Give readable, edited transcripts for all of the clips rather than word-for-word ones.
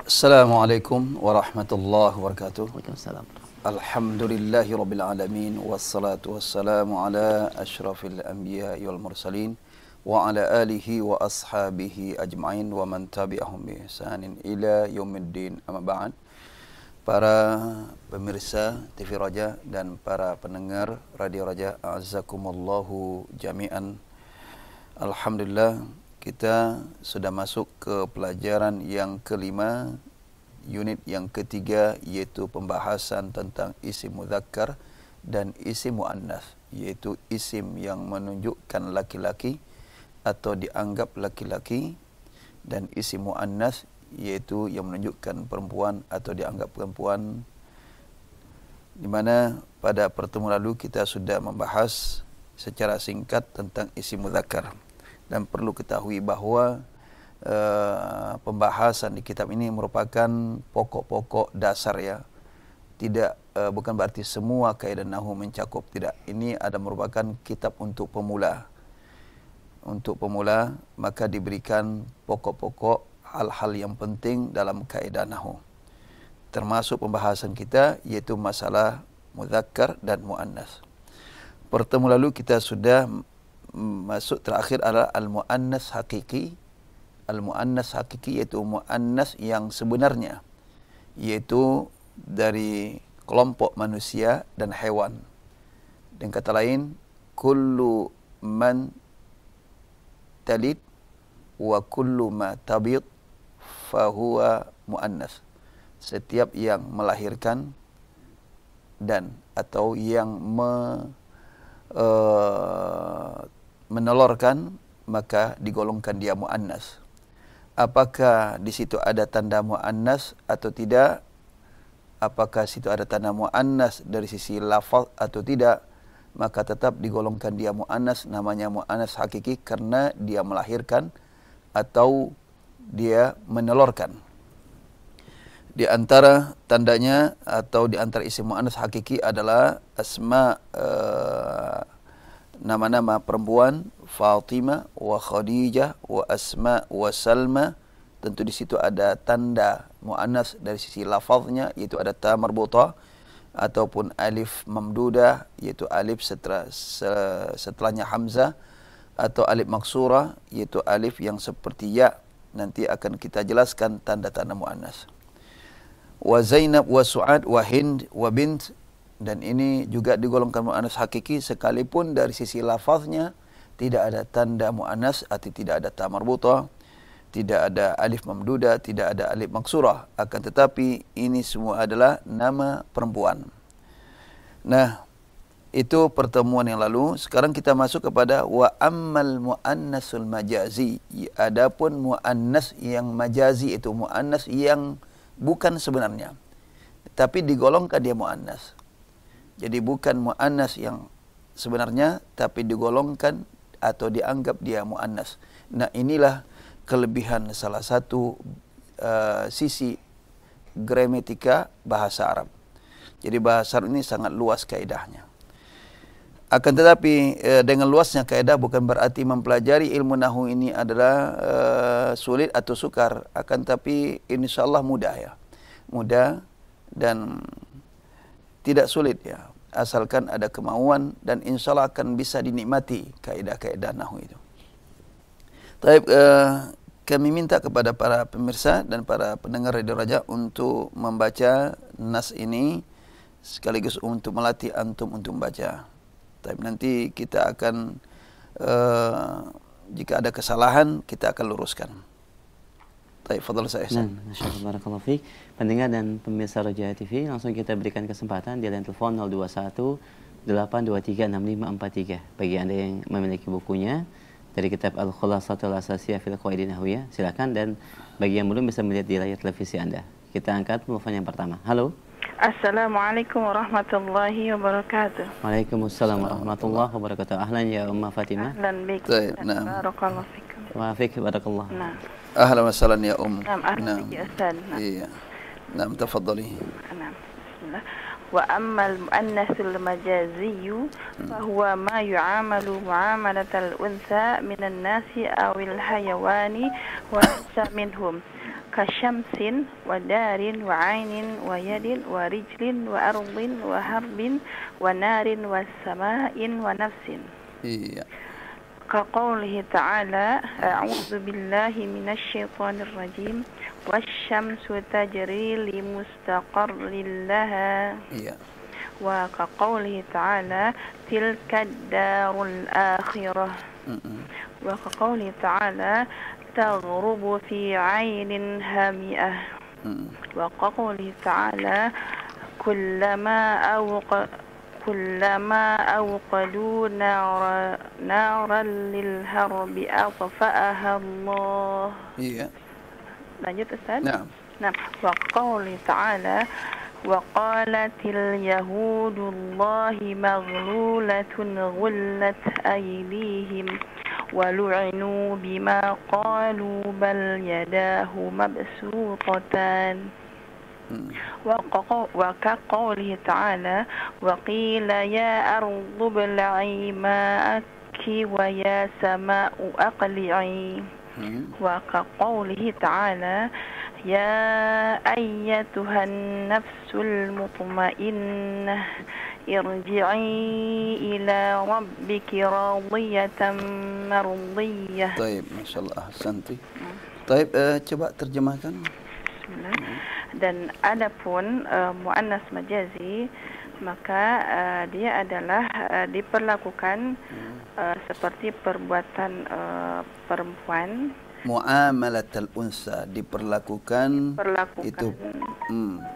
Assalamualaikum warahmatullahi wabarakatuh. Waalaikumsalam. Alhamdulillahi rabbil alamin wassalatu wassalamu ala asyrafil anbiya'i wal mursalin wa ala alihi wa ashabihi ajma'in wa man tabi'ahum bi ihsanin ila yaumiddin. Amma ba'd. Para pemirsa TV Raja dan para pendengar Radio Raja, a'azzakumullahu jami'an. Alhamdulillah, kita sudah masuk ke pelajaran yang kelima, unit yang ketiga, yaitu pembahasan tentang isim mudzakkar dan isim muannas, yaitu isim yang menunjukkan laki-laki atau dianggap laki-laki, dan isim muannas yaitu yang menunjukkan perempuan atau dianggap perempuan. Di mana pada pertemuan lalu kita sudah membahas secara singkat tentang isim mudzakkar. Dan perlu ketahui bahawa pembahasan di kitab ini merupakan pokok-pokok dasar, ya. Tidak, bukan berarti semua kaidah nahwu mencakup, tidak. Ini ada merupakan kitab untuk pemula. Untuk pemula maka diberikan pokok-pokok hal-hal yang penting dalam kaidah nahwu. Termasuk pembahasan kita yaitu masalah mudzakkar dan muannas. Pertemuan lalu kita sudah masuk terakhir adalah al-muannas hakiki. Al-muannas hakiki yaitu muannas yang sebenarnya, yaitu dari kelompok manusia dan hewan. Dengan kata lain, kullu man talid wa kullu ma tabid fahuwa muannas. Setiap yang melahirkan dan atau yang menelurkan maka digolongkan dia muannas. Apakah di situ ada tanda muannas atau tidak? Apakah situ ada tanda muannas dari sisi lafaz atau tidak? Maka tetap digolongkan dia muannas, namanya muannas hakiki karena dia melahirkan atau dia menelurkan. Di antara tandanya atau di antara isim muannas hakiki adalah asma, nama-nama perempuan, Fatimah wa Khadijah wa Asma wa Salma. Tentu di situ ada tanda muannas dari sisi lafaznya, yaitu ada ta marbutah ataupun alif mamdudah, yaitu alif setelahnya hamzah, atau alif maksurah, yaitu alif yang seperti ya. Nanti akan kita jelaskan tanda-tanda muannas. Wa Zainab wa Su'ad wa Hind wa Bint. Dan ini juga digolongkan muannas hakiki sekalipun dari sisi lafaznya tidak ada tanda muannas atau tidak ada ta marbutah, tidak ada alif mamdudah, tidak ada alif maksurah, akan tetapi ini semua adalah nama perempuan. Nah, itu pertemuan yang lalu. Sekarang kita masuk kepada wa ammal muannasul majazi. Adapun muannas yang majazi, itu muannas yang bukan sebenarnya tapi digolongkan dia muannas. Jadi bukan muannas yang sebenarnya tapi digolongkan atau dianggap dia muannas. Nah, inilah kelebihan salah satu sisi gramatika bahasa Arab. Jadi bahasa Arab ini sangat luas kaidahnya. Akan tetapi dengan luasnya kaidah bukan berarti mempelajari ilmu nahwu ini adalah sulit atau sukar. Akan tetapi insyaallah mudah, ya. Mudah dan tidak sulit, ya, asalkan ada kemauan, dan insyaallah akan bisa dinikmati kaidah-kaidah nahwu itu. Baik, kami minta kepada para pemirsa dan para pendengar Radio Raja untuk membaca nas ini sekaligus untuk melatih antum untuk membaca. Tapi nanti kita akan jika ada kesalahan kita akan luruskan. Baik, fadhal saya. Masyaallah, barakallahu fiik. Pendengar dan pemirsa Raja TV, langsung kita berikan kesempatan di line telepon 021 823 6543. Bagi Anda yang memiliki bukunya dari kitab Al-Khulasatul Asasiyah fil Qawaidin Nahwiyah, silakan, dan bagi yang belum bisa melihat di layar televisi Anda. Kita angkat telepon yang pertama. Halo. Assalamualaikum warahmatullahi wabarakatuh. Waalaikumsalam warahmatullahi wabarakatuh. Ahlan ya Umma Fatimah. Ahlan bik. Barakallahu fikum. Wa fik barakallah. Nah. Ahlan wa sahlan ya ahlan bik ya Ustaz. Iya. Naam, tafadhali. Naam. Bismillah. Wa ammal muannasul majaziyyu fa huwa ma yu'amalu muamalatal unsa minan nasi awil hayawani wa laysa minhum كشمس ودار وعين ويد ورجل وأرض وحرب ونار وسماء ونفس. Iya. كقوله تعالى أعوذ بالله من الشيطان الرجيم والشمس تجري لمستقر لها. Iya. وكقوله تعالى تلك الدار الآخرة. وكقوله تعالى تغرب في عين هامئة. وكقوله تعالى كلما أوقدوا نارا للحرب أطفأها الله. Iya. lanjut Ustaz. Naam. Nah, wa qawli ta'ala wa qalatil yahudullahi maghlulatun ghullat aydihim wa lu'inu bima qalu bal yadahu mabsutatan. wa kaqawlihi ta'ala wa qila ya ardu bil'i ma'aki wa ya sama'u aqli'i. وكقوله تعالى يا أيتها النفس المطمئنة ارجعي إلى ربك راضية مرضية. طيب ما شاء الله أحسنتي. طيب coba terjemahkan. Bismillah. Dan adapun muannas majazi maka dia adalah diperlakukan seperti perbuatan perempuan. Muamalatul unsa diperlakukan itu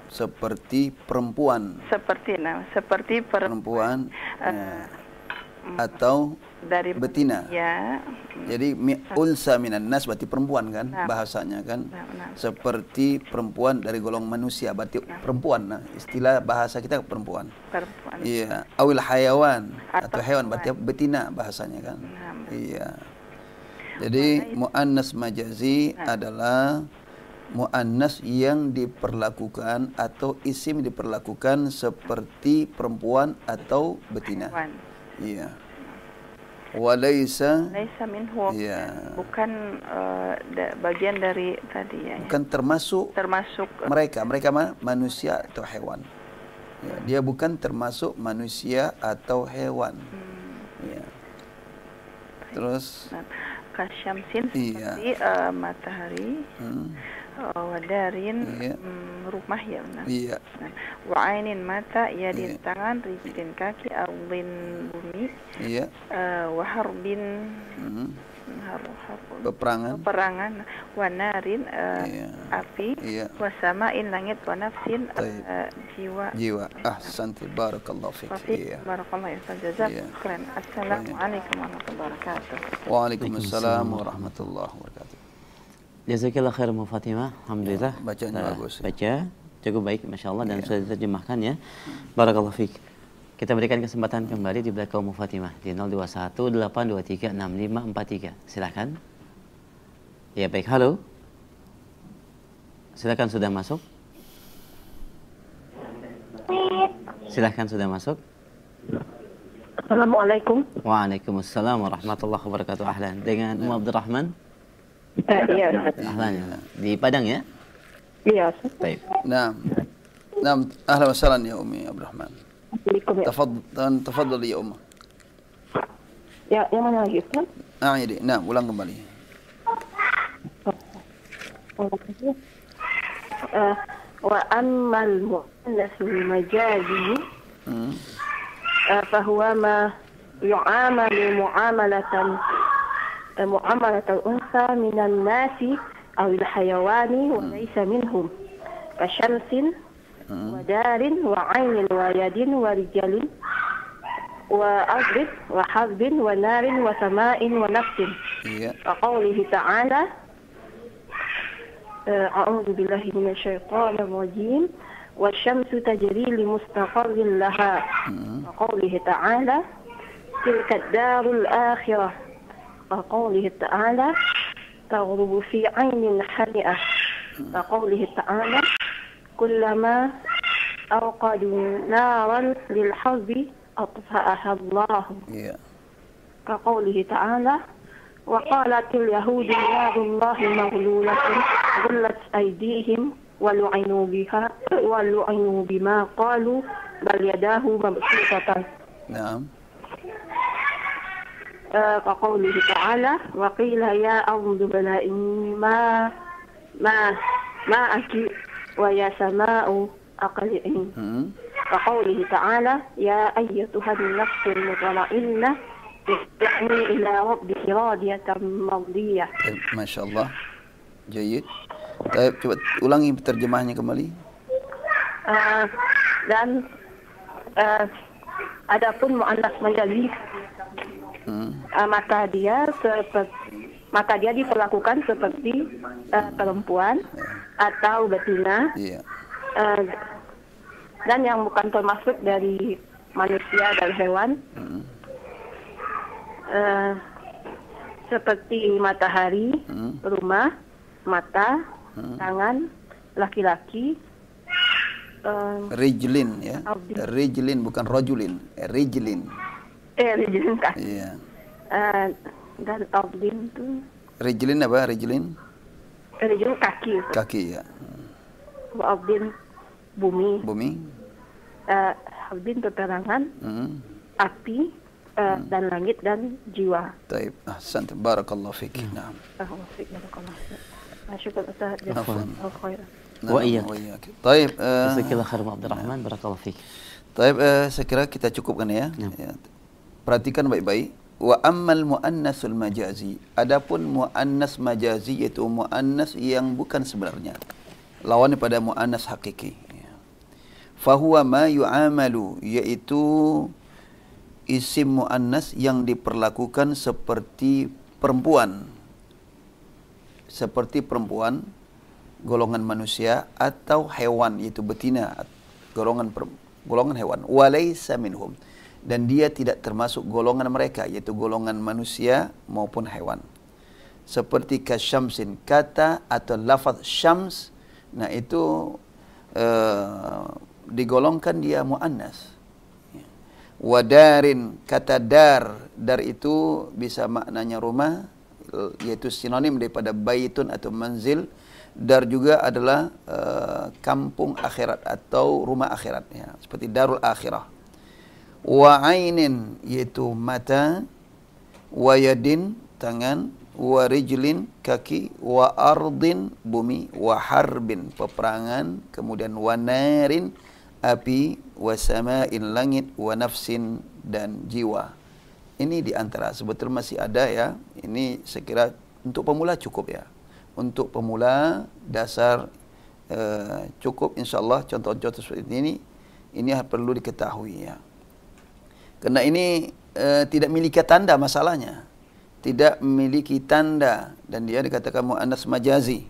seperti perempuan. Seperti perempuan atau dari betina. Ya. Jadi unsa minan nas berarti perempuan kan bahasanya kan. Seperti perempuan dari golongan manusia berarti perempuan. Nah, istilah bahasa kita perempuan. Iya, awil hayawan atau hewan berarti betina bahasanya kan. Iya. Jadi muannas majazi adalah muannas yang diperlakukan atau isim diperlakukan seperti perempuan atau betina. Iya. Walaysa minhu. Ya. Bukan bagian dari tadi ya. Bukan termasuk mereka manusia atau hewan. Ya, dia bukan termasuk manusia atau hewan. Ya. Terus kasyamsin seperti matahari. Wadarin rumah ya benar. Iya. Wa'ainin mata, yadin tangan, rijlin kaki, ardin bumi. Iya. Waharbin peperangan, wanarin api, wasamain langit, wanafsin jiwa. Ahsanti barakallahu fik. Iya. Barakallahu ya jazakallahu. Assalamualaikum warahmatullahi wabarakatuh. Waalaikumsalam warahmatullahi wabarakatuh. Jazakallah khair Bu Fatimah. Alhamdulillah. Bacanya bagus. Baca cukup baik Masya Allah dan sudah diterjemahkan ya. Barakallahu fiik. Kita berikan kesempatan kembali di belakang Bu Fatimah di 0218236543. Silakan. Ya baik, halo. Silakan sudah masuk. Silakan sudah masuk. Assalamualaikum. Waalaikumsalam warahmatullahi wabarakatuh. Ahlan. Dengan Abdurrahman. Iya. Ahlan ya. Di Padang ya? Iya. Baik. Naam. Ahlan wa sahlan ya Umi Abdurrahman. Tafadhal ya Umma. Ya, yang mana lagi Ustaz? Jadi, ulang kembali. Wa ammal mu'annasul majazi fahuwa ma yu'amalu معاملة الأنثى من الناس أو الحيوان وليس منهم كشمس ودار وعين ويد ورجل وأرض وحرب ونار وسماء ونفس. وقوله تعالى أعوذ بالله من الشيطان الرجيم والشمس تجري لمستقر لها. وقوله تعالى تلك الدار الآخرة. وقوله تعالى تغرب في عين حمئة. وقوله تعالى كلما أوقدوا نارا للحرب أطفأها الله. وقوله تعالى وقالت اليهود يد الله مغلولة غلت أيديهم ولعنوا بما قالوا بل يداه مبسوطتان. نعم. كقوله تعالى وقيل يا أرض ابلعي ماءك ويا سماء أقلعي. كقوله تعالى يا أيتها النفس المطمئنة ارجعي إلى ربك راضية مرضية. ما شاء الله. Jayid. Coba ulangi terjemahnya kembali. Dan adapun muannas majazi, maka dia diperlakukan seperti perempuan atau betina, dan yang bukan termasuk dari manusia dan hewan, seperti matahari, rumah, mata, tangan, laki-laki. Rijlin ya. Rijlin bukan rojulin. Rijlin. Rijlin kaki. Iya. Dan abdin itu. Rijlin apa? Rijlin? Rijlin kaki. Kaki ya. Abdin bumi. Bumi. Abdin peperangan. Api dan langit dan jiwa. Taib. Ahsant. Barakallahu fik. Naam. Syukur Ustaz. Jazakallahu khairan. Wa iyyak. Taib. Jazakallahu khairan Abdurrahman. Barakallahu fik. Taib, saya kira kita cukupkan ya. Perhatikan baik-baik. Wa ammal muannasul majazi. Adapun muannas majazi yaitu muannas yang bukan sebenarnya. Lawan pada muannas hakiki. Fahuwa ma yu'amalu, yaitu isim muannas yang diperlakukan seperti perempuan. Seperti perempuan, golongan manusia atau hewan, yaitu betina, golongan hewan. Walaysa minhum, dan dia tidak termasuk golongan mereka, yaitu golongan manusia maupun hewan. Seperti kasyamsin, kata atau lafaz syams, nah itu digolongkan dia muannas. Wadarin, kata dar itu bisa maknanya rumah, yaitu sinonim daripada baitun atau manzil. Dar juga adalah kampung akhirat atau rumah akhirat ya, seperti darul akhirah. Wa ainin, yaitu mata, wa yadin, tangan, wa rijlin, kaki, wa ardin, bumi, wa harbin, peperangan, kemudian wa narin, api, wa samain, langit, wa nafsin, dan jiwa. Ini di antara, sebetulnya masih ada ya. Ini saya kira untuk pemula cukup ya. Untuk pemula dasar cukup insyaallah contoh-contoh seperti ini perlu diketahui ya. Karena ini tidak memiliki tanda masalahnya. Tidak memiliki tanda dan dia dikatakan muannas majazi.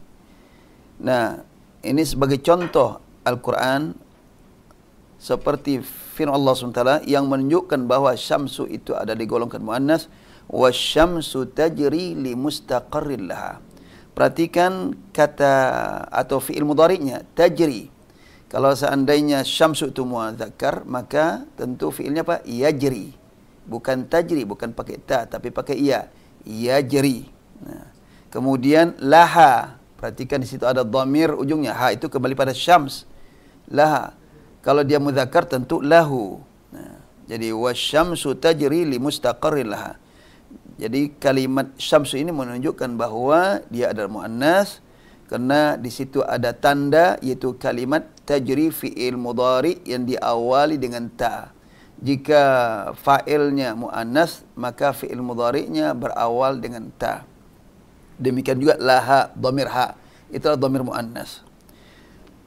Nah, ini sebagai contoh Al-Qur'an seperti firman Allah SWT yang menunjukkan bahwa syamsu itu ada digolongkan muannas, wasyamsu tajri li mustaqarril laha. Perhatikan kata atau fi'il mudhari'nya tajri. Kalau seandainya syamsu itu muadzakkar, maka tentu fi'ilnya apa? Yajri. Bukan tajri, bukan pakai ta tapi pakai ya. Yajri. Nah, kemudian laha. Perhatikan di situ ada dhamir ujungnya. Ha itu kembali pada syams. Laha. Kalau dia mudzakkar tentu lahu. Nah, jadi wasyamsu tajri li mustaqarril laha. Jadi kalimat syamsu ini menunjukkan bahwa dia adalah muannas karena di situ ada tanda yaitu kalimat tajri fi'il mudhari yang diawali dengan ta. Jika fa'ilnya muannas maka fi'il mudhari'nya berawal dengan ta. Demikian juga laha, dhamir ha. Itulah dhamir muannas.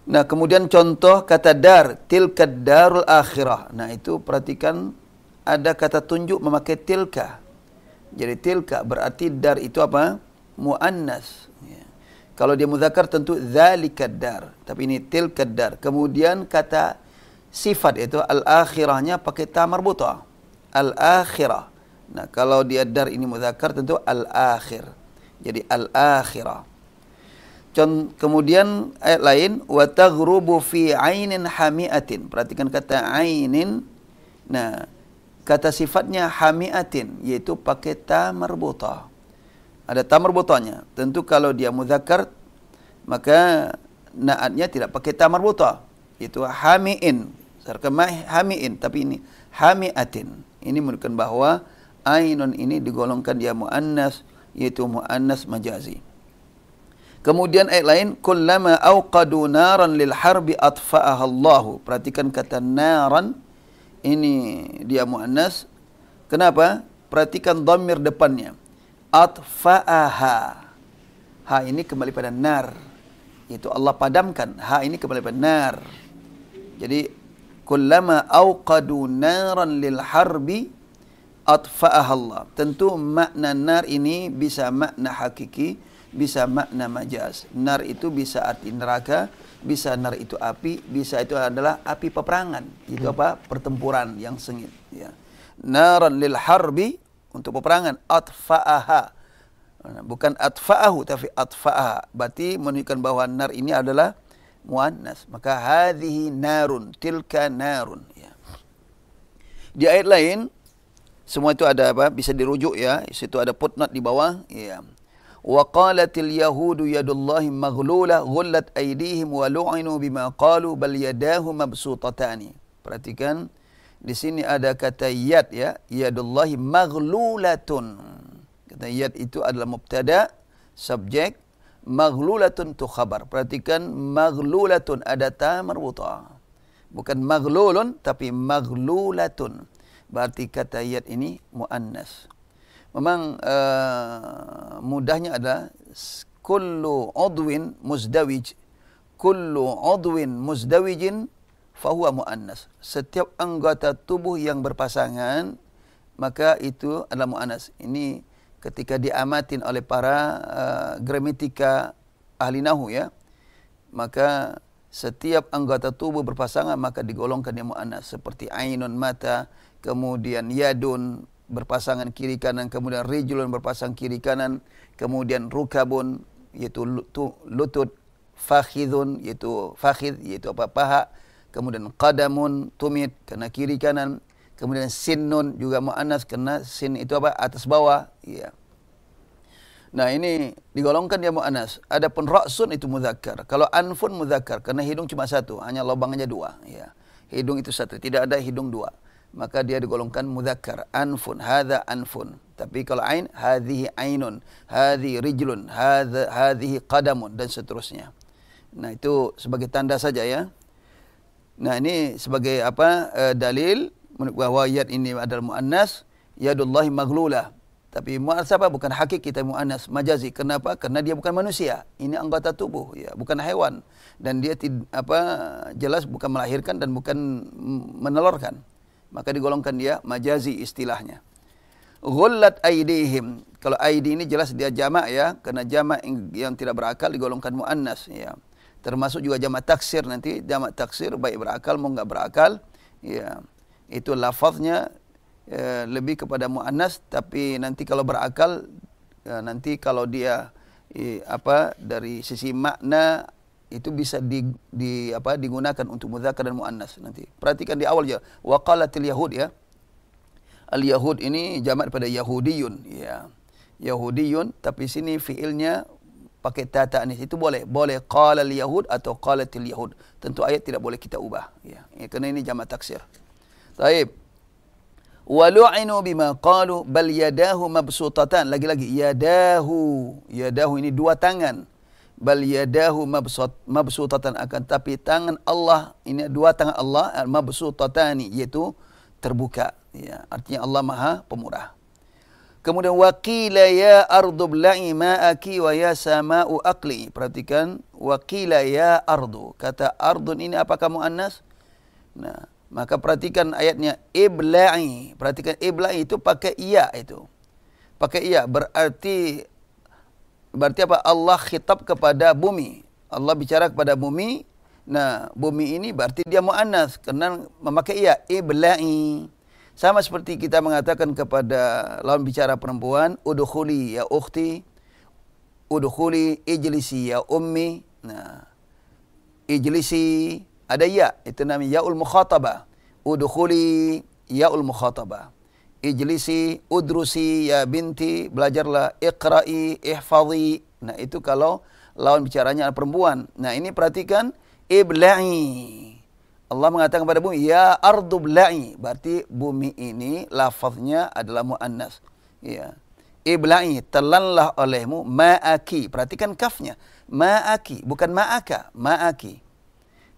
Nah, kemudian contoh kata dar, tilka darul akhirah. Nah, itu perhatikan ada kata tunjuk memakai tilka. Jadi tilka berarti dar itu apa? Muannas. Ya. Kalau dia mudzakkar tentu dzalika dar, tapi ini tilka dar. Kemudian kata sifat itu al-akhirahnya pakai ta marbutah. Al-akhirah. Nah, kalau dia dar ini mudzakkar tentu al-akhir. Jadi al-akhirah. Kemudian ayat lain wa taghrubu fi ainin hamiatin. Perhatikan kata ainin. Nah, kata sifatnya hamiatin yaitu pakai ta marbutah. Ada ta marbutahnya. Tentu kalau dia mudzakkar maka naatnya tidak pakai ta marbutah. Itu hamiin. Sarkama hamiin, tapi ini hamiatin. Ini menunjukkan bahwa ainun ini digolongkan dia muannas, yaitu muannas majazi. Kemudian ayat lain, kullama auqadu naran lil harbi atfa'aha Allah. Perhatikan kata naran, ini dia muannas. Kenapa? Perhatikan dhamir depannya. Atfa'aha. Ha ini kembali pada nar. Itu Allah padamkan. Ha ini kembali pada nar. Jadi kullama auqadu naran lil harbi atfa'aha Allah. Tentu makna nar ini bisa makna hakiki, bisa makna majaz. Nar itu bisa arti neraka, bisa nar itu api, bisa itu adalah api peperangan. Itu apa? Pertempuran yang sengit, ya. Naran lil harbi untuk peperangan, atfa'aha. Bukan atfa'ahu tapi atfa'aha. Berarti menunjukkan bahwa nar ini adalah muannas. Maka hadhihi narun, tilka narun, ya. Di ayat lain semua itu ada apa? Bisa dirujuk, ya. Situ ada footnote di bawah, ya. Wa qalatil yahudu yadullahi maghlula ghullat aydihim wa lu'inu bima qalu bal yadahu mabsutatani. Perhatikan di sini ada kata yad, ya, yadullahi maghlulatun. Kata yad itu adalah mubtada, subjek, maghlulatun tu khabar. Perhatikan maghlulatun ada ta marbutah. Bukan maghlulun tapi maghlulatun. Berarti kata yad ini muannas. Memang mudahnya adalah kullu udwin muzdawij, kullu udwin muzdawijin fahuwa muannas. Setiap anggota tubuh yang berpasangan maka itu adalah muannas. Ini ketika diamatin oleh para gramatika ahli nahwu, ya. Maka setiap anggota tubuh berpasangan maka digolongkan dia muannas, seperti ainun mata, kemudian yadun berpasangan kiri kanan, kemudian rijlun berpasang kiri kanan, kemudian rukabun yaitu lutut, fakhidun yaitu fakhid yaitu apa? Paha, kemudian qadamun tumit karena kiri kanan, kemudian sinnun juga muannas karena sin itu apa? Atas bawah, ya. Nah, ini digolongkan dia muannas. Adapun ra'sun itu mudzakkar. Kalau anfun mudzakkar karena hidung cuma satu, hanya lubangnya dua, ya. Hidung itu satu, tidak ada hidung dua. Maka dia digolongkan mudzakkar. Anfun, hadza anfun. Tapi kalau ain, hadhihi ainun, hadhi rijlun, hadhihi qadamun, dan seterusnya. Nah, itu sebagai tanda saja, ya. Nah, ini sebagai apa? Dalil bahwa yad ini adalah muannas, yadullahi maghlulah. Tapi mu'asabah bukan hakiki, kita muannas majazi. Kenapa? Karena dia bukan manusia. Ini anggota tubuh, ya, bukan hewan. Dan dia jelas bukan melahirkan dan bukan menelurkan. Maka digolongkan dia majazi istilahnya. Ghullat aydihim. Kalau aidi ini jelas dia jamak, ya, karena jamak yang tidak berakal digolongkan muannas, ya. Termasuk juga jamak taksir, nanti jamak taksir baik berakal mau enggak berakal, ya. Itu lafaznya lebih kepada muannas, tapi nanti kalau berakal, nanti kalau dia dari sisi makna itu bisa digunakan untuk mudzakkar dan muannas nanti. Perhatikan di awal je, waqalatil yahud, ya. Al yahud ini jamak pada yahudiyun, ya. Yahudiyun, tapi sini fiilnya pakai ta ta'nis. Itu boleh qalal yahud atau qalatil yahud. Tentu ayat tidak boleh kita ubah, ya. Karena ini jamak taksir. Baik. Wa lu'inu bima qalu bal yadahu mabsutatan. Lagi-lagi yadahu ini dua tangan. Bal yadahu mabsutatan, akan tapi tangan Allah ini dua tangan Allah mabsutatani yaitu terbuka, ya. Artinya Allah Maha Pemurah. Kemudian waqila ya ardu bla'i ma'aki wa ya sama'u aqli. Perhatikan waqila ya ardu. Kata ardun ini apakah muannas? Nah, maka perhatikan ayatnya ibla'i. Perhatikan ibla'i itu pakai iya, itu. Pakai iya berarti apa? Allah khitab kepada bumi. Allah bicara kepada bumi. Nah, bumi ini berarti dia muannas karena memakai iya, ibla'i. Sama seperti kita mengatakan kepada lawan bicara perempuan, udkhuli ya ukhti, udkhuli ijlisi ya ummi. Nah, ijlisi ada ya, itu namanya yaul mukhatabah. Udkhuli yaul mukhatabah. ijlisi, udrusi, ya binti, belajarlah, iqra'i, ihfadhi. Nah, itu kalau lawan bicaranya perempuan. Nah, ini perhatikan, ibla'i. Allah mengatakan kepada bumi, ya ardu bla'i. Berarti bumi ini lafaznya adalah muannas. Ya. Ibla'i, telanlah olehmu ma'aki. Perhatikan kafnya. Ma'aki, bukan ma'aka, ma'aki.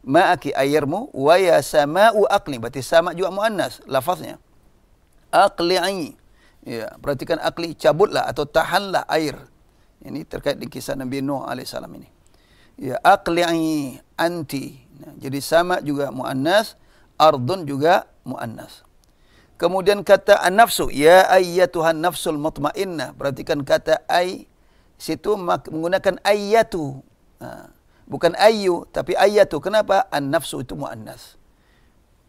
Ma'aki airmu, wa ya sama'u aqli. Berarti sama juga muannas lafaznya. Aqli'i. Ya, perhatikan aqli, cabutlah atau tahanlah air. Ini terkait dengan kisah Nabi Nuh alaihissalam ini. Ya, aqli'i anti. Nah, jadi sama juga muannas, ardun juga muannas. Kemudian kata an-nafsu, ya ayyatuhan nafsul mutmainnah. Perhatikan kata ay, situ menggunakan ayyatu. Nah, bukan ayyu, tapi ayyatu. Kenapa? An-nafsu itu muannas.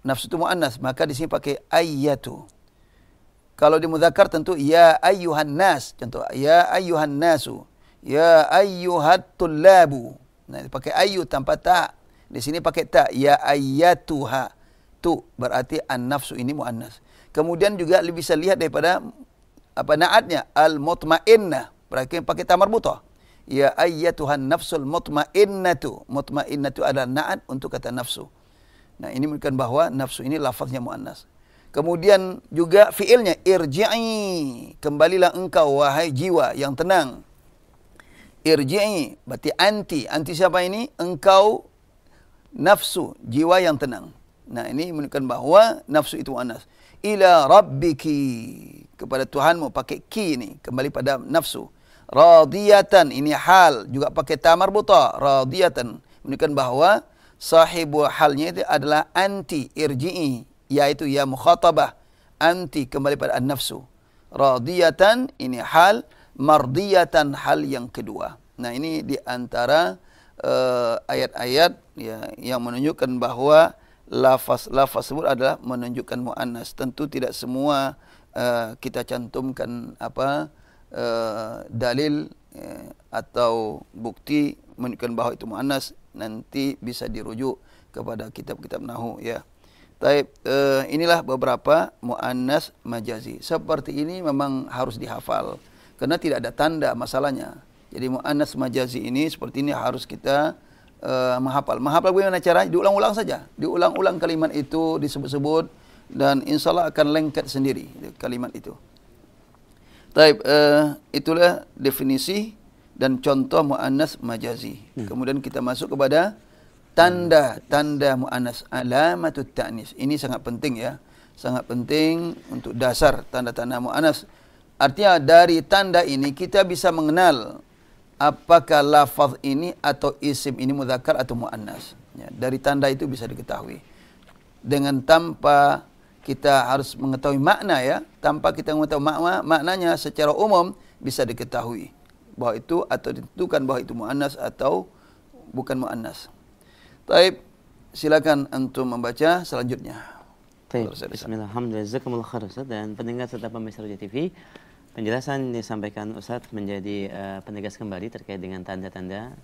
Nafsu itu muannas, maka di sini pakai ayyatu. Kalau di mudzakkar tentu ya ayyuhan nas. Contoh, ya ayyuhan nasu. Ya ayyuhat tullabu. Nah, pakai ayyu tanpa ta. Di sini pakai ta, ya ayyatuha. Tu berarti an-nafsu ini muannas. Kemudian juga bisa lihat daripada apa naatnya, al-mutmainnah. Berarti pakai ta marbutah. Ya ayyatuhan nafsul mutmainnatu. Mutmainnatu adalah naat untuk kata nafsu. Nah, ini menunjukkan bahwa nafsu ini lafaznya muannas. Kemudian juga fiilnya irji'i. Kembalilah engkau wahai jiwa yang tenang. Irji'i berarti anti. Anti siapa ini? Engkau nafsu, jiwa yang tenang. Nah, ini menunjukkan bahwa nafsu itu muannas. Ila rabbiki, kepada Tuhanmu, pakai ki ini, kembali pada nafsu. Radiyatan, ini hal, juga pakai ta marbutah. Radiyatan menunjukkan bahwa sahibu halnya itu adalah anti, irji'i, yaitu ya mukhatabah, anti, kembali pada nafsu. Radiyatan, ini hal, mardiyatan, hal yang kedua. Nah, ini di antara ayat-ayat ya, yang menunjukkan bahwa lafaz-lafaz tersebut adalah menunjukkan muannas. Tentu tidak semua kita cantumkan dalil atau bukti menunjukkan bahwa itu muannas. Nanti bisa dirujuk kepada kitab-kitab nahwu ya. Taib, inilah beberapa muannas majazi. Seperti ini memang harus dihafal karena tidak ada tanda masalahnya. Jadi muannas majazi ini seperti ini harus kita menghafal. Menghafal bagaimana cara? Diulang-ulang saja. Diulang-ulang kalimat itu, disebut-sebut, dan insya Allah akan lengket sendiri kalimat itu. Taib, itulah definisi dan contoh muannas majazi. Kemudian kita masuk kepada tanda-tanda muannas, alamatut ta'nis. Ini sangat penting ya. Sangat penting untuk dasar tanda-tanda muannas. Artinya dari tanda ini kita bisa mengenal apakah lafaz ini atau isim ini mudzakkar atau muannas. Ya, dari tanda itu bisa diketahui. Dengan tanpa kita harus mengetahui makna ya, tanpa kita mengetahui maknanya secara umum bisa diketahui bahwa itu atau ditentukan bahwa itu muannas atau bukan muannas. Taib, silakan antum membaca selanjutnya. Taib, bismillah, alhamdulillah, jazakumullah khair Ustaz. Dan pendengar serta pemirsa Roja TV, penjelasan yang disampaikan Ustaz menjadi penegas kembali terkait dengan tanda-tanda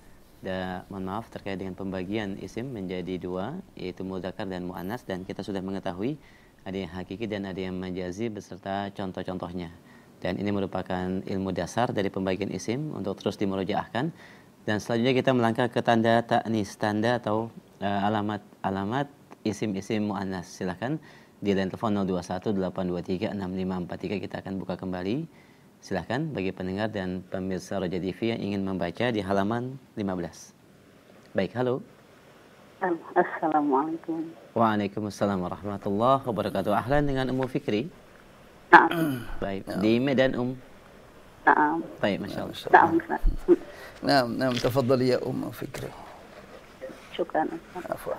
mohon maaf terkait dengan pembagian isim menjadi dua, yaitu mudzakkar dan muannas, dan kita sudah mengetahui ada yang hakiki dan ada yang majazi beserta contoh-contohnya. Dan ini merupakan ilmu dasar dari pembagian isim untuk terus dimurojaahkan. Dan selanjutnya kita melangkah ke tanda ta'nis, tanda atau alamat isim-isim muannas. Silakan di line telepon 0218236543 kita akan buka kembali. Silahkan bagi pendengar dan pemirsa Roja TV yang ingin membaca di halaman 15. Baik, halo. Assalamualaikum. Waalaikumsalam warahmatullahi wabarakatuh. Ahlan dengan Ummu Fikri. Naam. Baik, di Medan Naam. Baik, Masya Allah. Naam. Naam, tafadhali ya Ummu Fikri. Syukran. Afwan.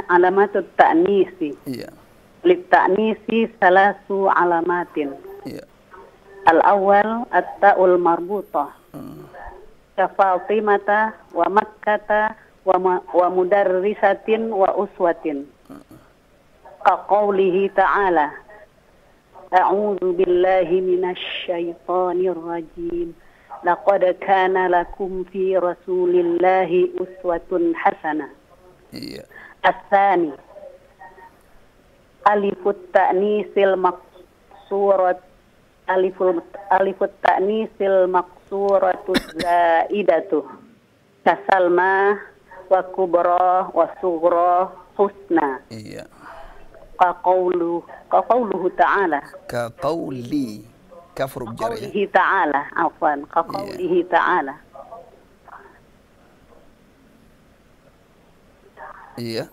Alamatut ta'nisi. Iya. Lit-ta'nisi salasu alamatin. Iya. Al-awwal at-ta'ul marbutah. Ka Fatimata wa Makkata wa mudarrisatin wa uswatin. Ka qawlihi ta'ala. A'udzu billahi minasy syaithanir rajim. laqad kana lakum fi Rasulillahi uswatun hasanah. Iya. As-tsani alifut ta'nisil maqsurat alifut ta'nisil maqsuratu zaidatu kasalma wa kubra wa sughra husna. Iya. Qaqawluhu ta'ala. Kaqauli. Kaf huruf jar ya. Qaqawlihi ta'ala. Afwan. Qaqawlihi ta'ala. Iya.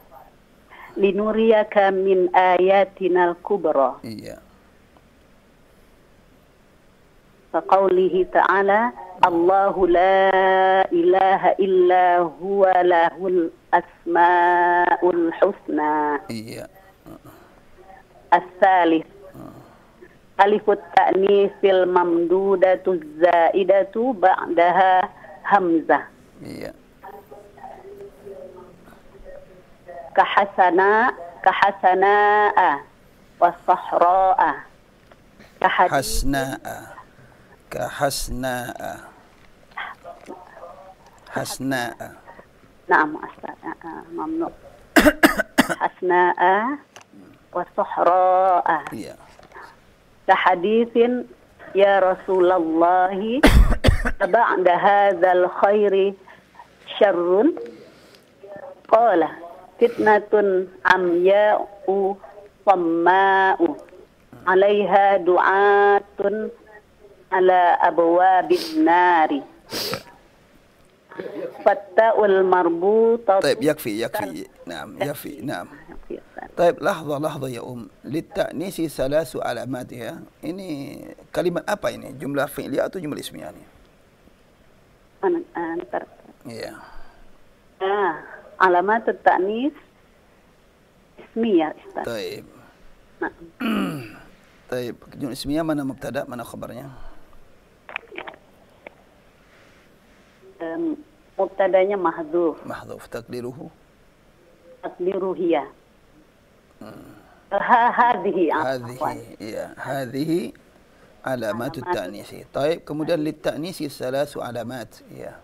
Linuriyaka min ayatinal kubra. Iya. Qaqawlihi ta'ala. Allahu la ilaha illa huwa lahul asma'ul husna. Iya. As-salis alifut ta'nisil mamdudatu zaidatu ba'daha hamzah. Iya. Kahasana'a wa sahra'a. Hasna'a. Kahasna'a. Hasna'a. Naam, mamnu. Hasna'a wa sahra'a. Iya. Kahadithin ya Rasulullah ba'da hadzal khairi syarrun qala fitnatun amya'u samma'u 'alaiha du'atun ala abwabin nari fatta'ul marbutat. طيب يكفي نعم يكفي نعم. طيب لحظة يا للتأنيث ثلاث علامات ya. Ini kalimat apa ini? Jumlah fi'liyah atau jumlah ismiyah ini? Iya. Alamat ta'nis ismiyah Ustaz. طيب. طيب jumlah ismiyah mana mubtada, mana khabarnya? Mubtadanya mahdhuf. Mahdhuf taqdiruhu. Taqdiruhu hiya. Hadhihi. Iya, hadhihi alamatut ta'nisi. Taib, kemudian lit ta'nisi salasu alamat, ya.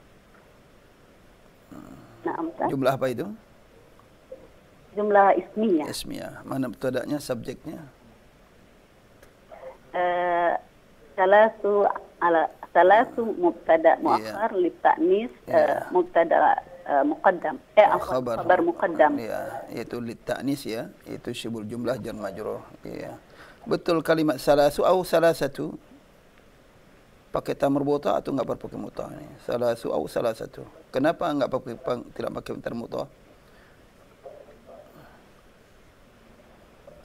Jumlah apa itu? Jumlah ismiyah. Ismiyah. Mana mubtada'nya, subjeknya? Salasu mubtada muakhar lit ta'nis mubtada muqaddam. Khabar muqaddam. Ya, itu lit ta'nis ya, itu syibul jumlah jar majrur. Ya. Betul kalimat salasu atau salasatu? Pakai ta marbuta atau enggak pakai muta ini? Salasu atau salasatu. Kenapa enggak pakai tidak pakai ta marbuta?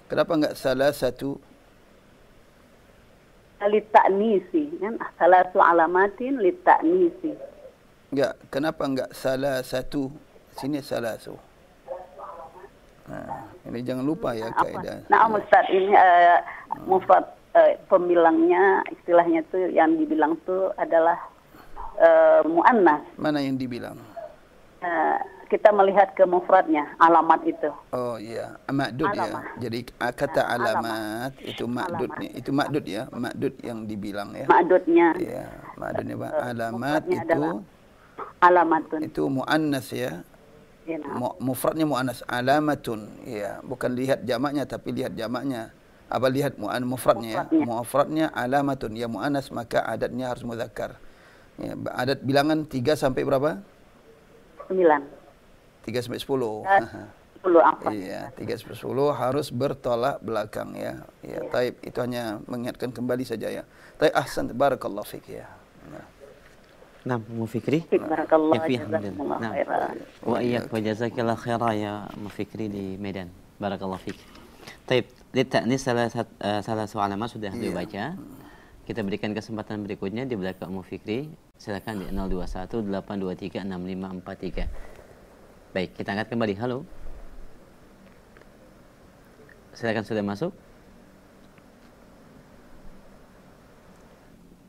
Kenapa enggak salasatu? Lit ta'nisi kan salasu alamatin lit ta'nisi. Enggak, kenapa enggak salah satu? Sini salah satu. Nah, ini jangan lupa ya kaidah. Nah, Ustaz, ini mufrad pembilangnya istilahnya tuh yang dibilang tuh adalah muannas. Mana yang dibilang? Kita melihat ke mufradnya, alamat itu. Oh iya, ma'dud ya. Jadi kata alamat itu ma'dud nih. Itu ma'dud ya, ma'dud yang dibilang ya. Ma'dudnya. Iya, ma'dudnya alamat itu alamatun. Itu muannas ya. Ya, mufradnya muannas, alamatun ya, bukan lihat jamaknya tapi lihat jamaknya. Apa lihat mufradnya ya. Mufradnya alamatun ya muannas, maka adatnya harus muzakkar. Ya, adat bilangan 3 sampai berapa? 9. 3 sampai 10. 10 apa? Iya, 3 sampai 10 harus bertolak belakang ya. Ya, taib, itu hanya mengingatkan kembali saja ya. Taib, ahsan, barakallahu fik ya. Nah, Mufikri. Barakallahu jazakumullah khairan. Wa iyyak wa jazakillahu khairan ya Mufikri di Medan. Barakallahu fik. Taib, lit ta'nis salah alamat sudah dibaca. Kita berikan kesempatan berikutnya di belakang Mufikri. Silakan di 021 823 6543. Baik, kita angkat kembali. Halo. Silakan, sudah masuk?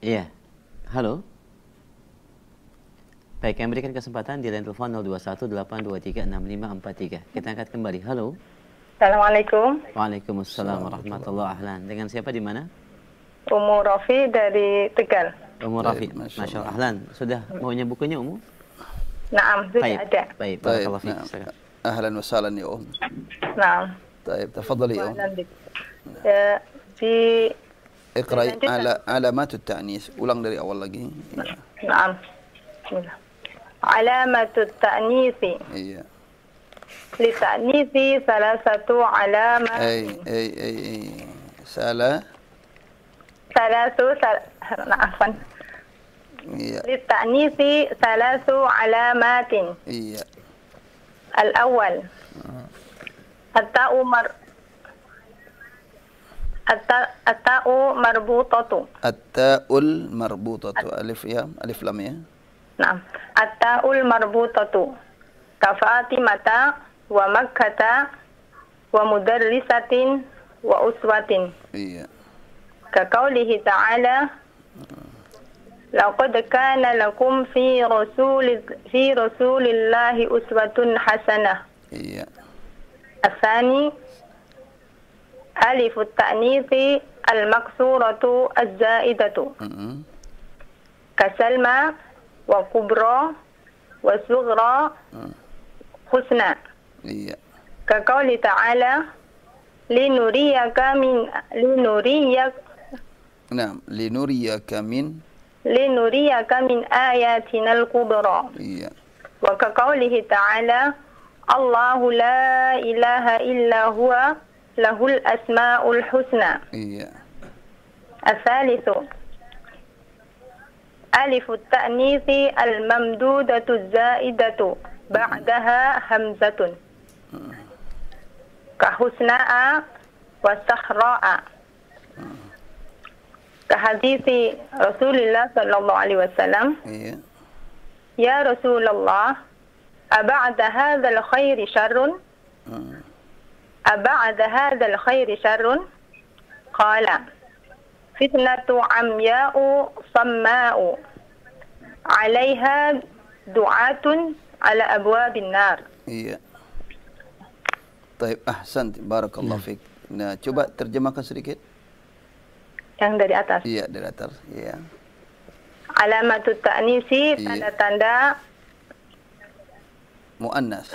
Iya. Halo. Baik, yang berikan kesempatan di line telepon 021 823 6543. Kita angkat kembali. Halo. Assalamualaikum. Waalaikumsalam warahmatullahi wabarakatuh. Dengan siapa di mana? Umu Rofi dari Tegal. Ummu Rafi. Masya Allah. Ahlan. Sudah maunya bukunya Ummu? Naam, sudah ada. Baik, طيب barakallahu fiik. نعم. أهلا وسهلا يا أم. Naam. طيب تفضلي يا أم. Di اقرأي علامات التأنيث. ulang dari awal lagi. Ya. Naam. Bismillah. Alamatut ta'nisi. Iya. Li ta'nisi salah satu alamat. Salah. Afwan. Iya. Li ta'nisi salasu alamatin. Iya. Al-awwal. At-ta'u marbutatu. At-ta'ul marbutatu. Alif ya, alif lam ya. Naam. At-ta'ul marbutatu. Ka Fatimata wa Makkata wa mudarrisatin wa uswatin. Iya. Ka qaulihi ta'ala laqad kana lakum fi rasulillahi uswatun hasanah. Iya. Asani alifut ta'nithi al-maksuratu az-zaidatu. Kasalma wa kubra wa sughra husna. Iya. Ka qauli ta'ala linuriyaka min ayatinal kubra. Iya. Wa ka qaulihi ta'ala Allahu la ilaha illa huwa lahul asma'ul husna. Iya. Asalisu alifut ta'nithi al-mamdudatu zaidatu ba'daha hamzatun. Ka husna'a wa sahra'a. Ka hadithi Rasulullah sallallahu alaihi wasallam. Iya. Ya Rasulullah, aba'da hadzal khairi syarrun? Aba'da hadzal khairi syarrun? Qala fitnatu amya'u samma'u 'alaiha du'atun 'ala abwabin nar. Iya. Baik, ahsan, barakallahu fiik. Nah, coba terjemahkan sedikit. Yang dari atas. Iya, dari atas. Iya. Alamatut ta'nisi, tanda-tanda muannas.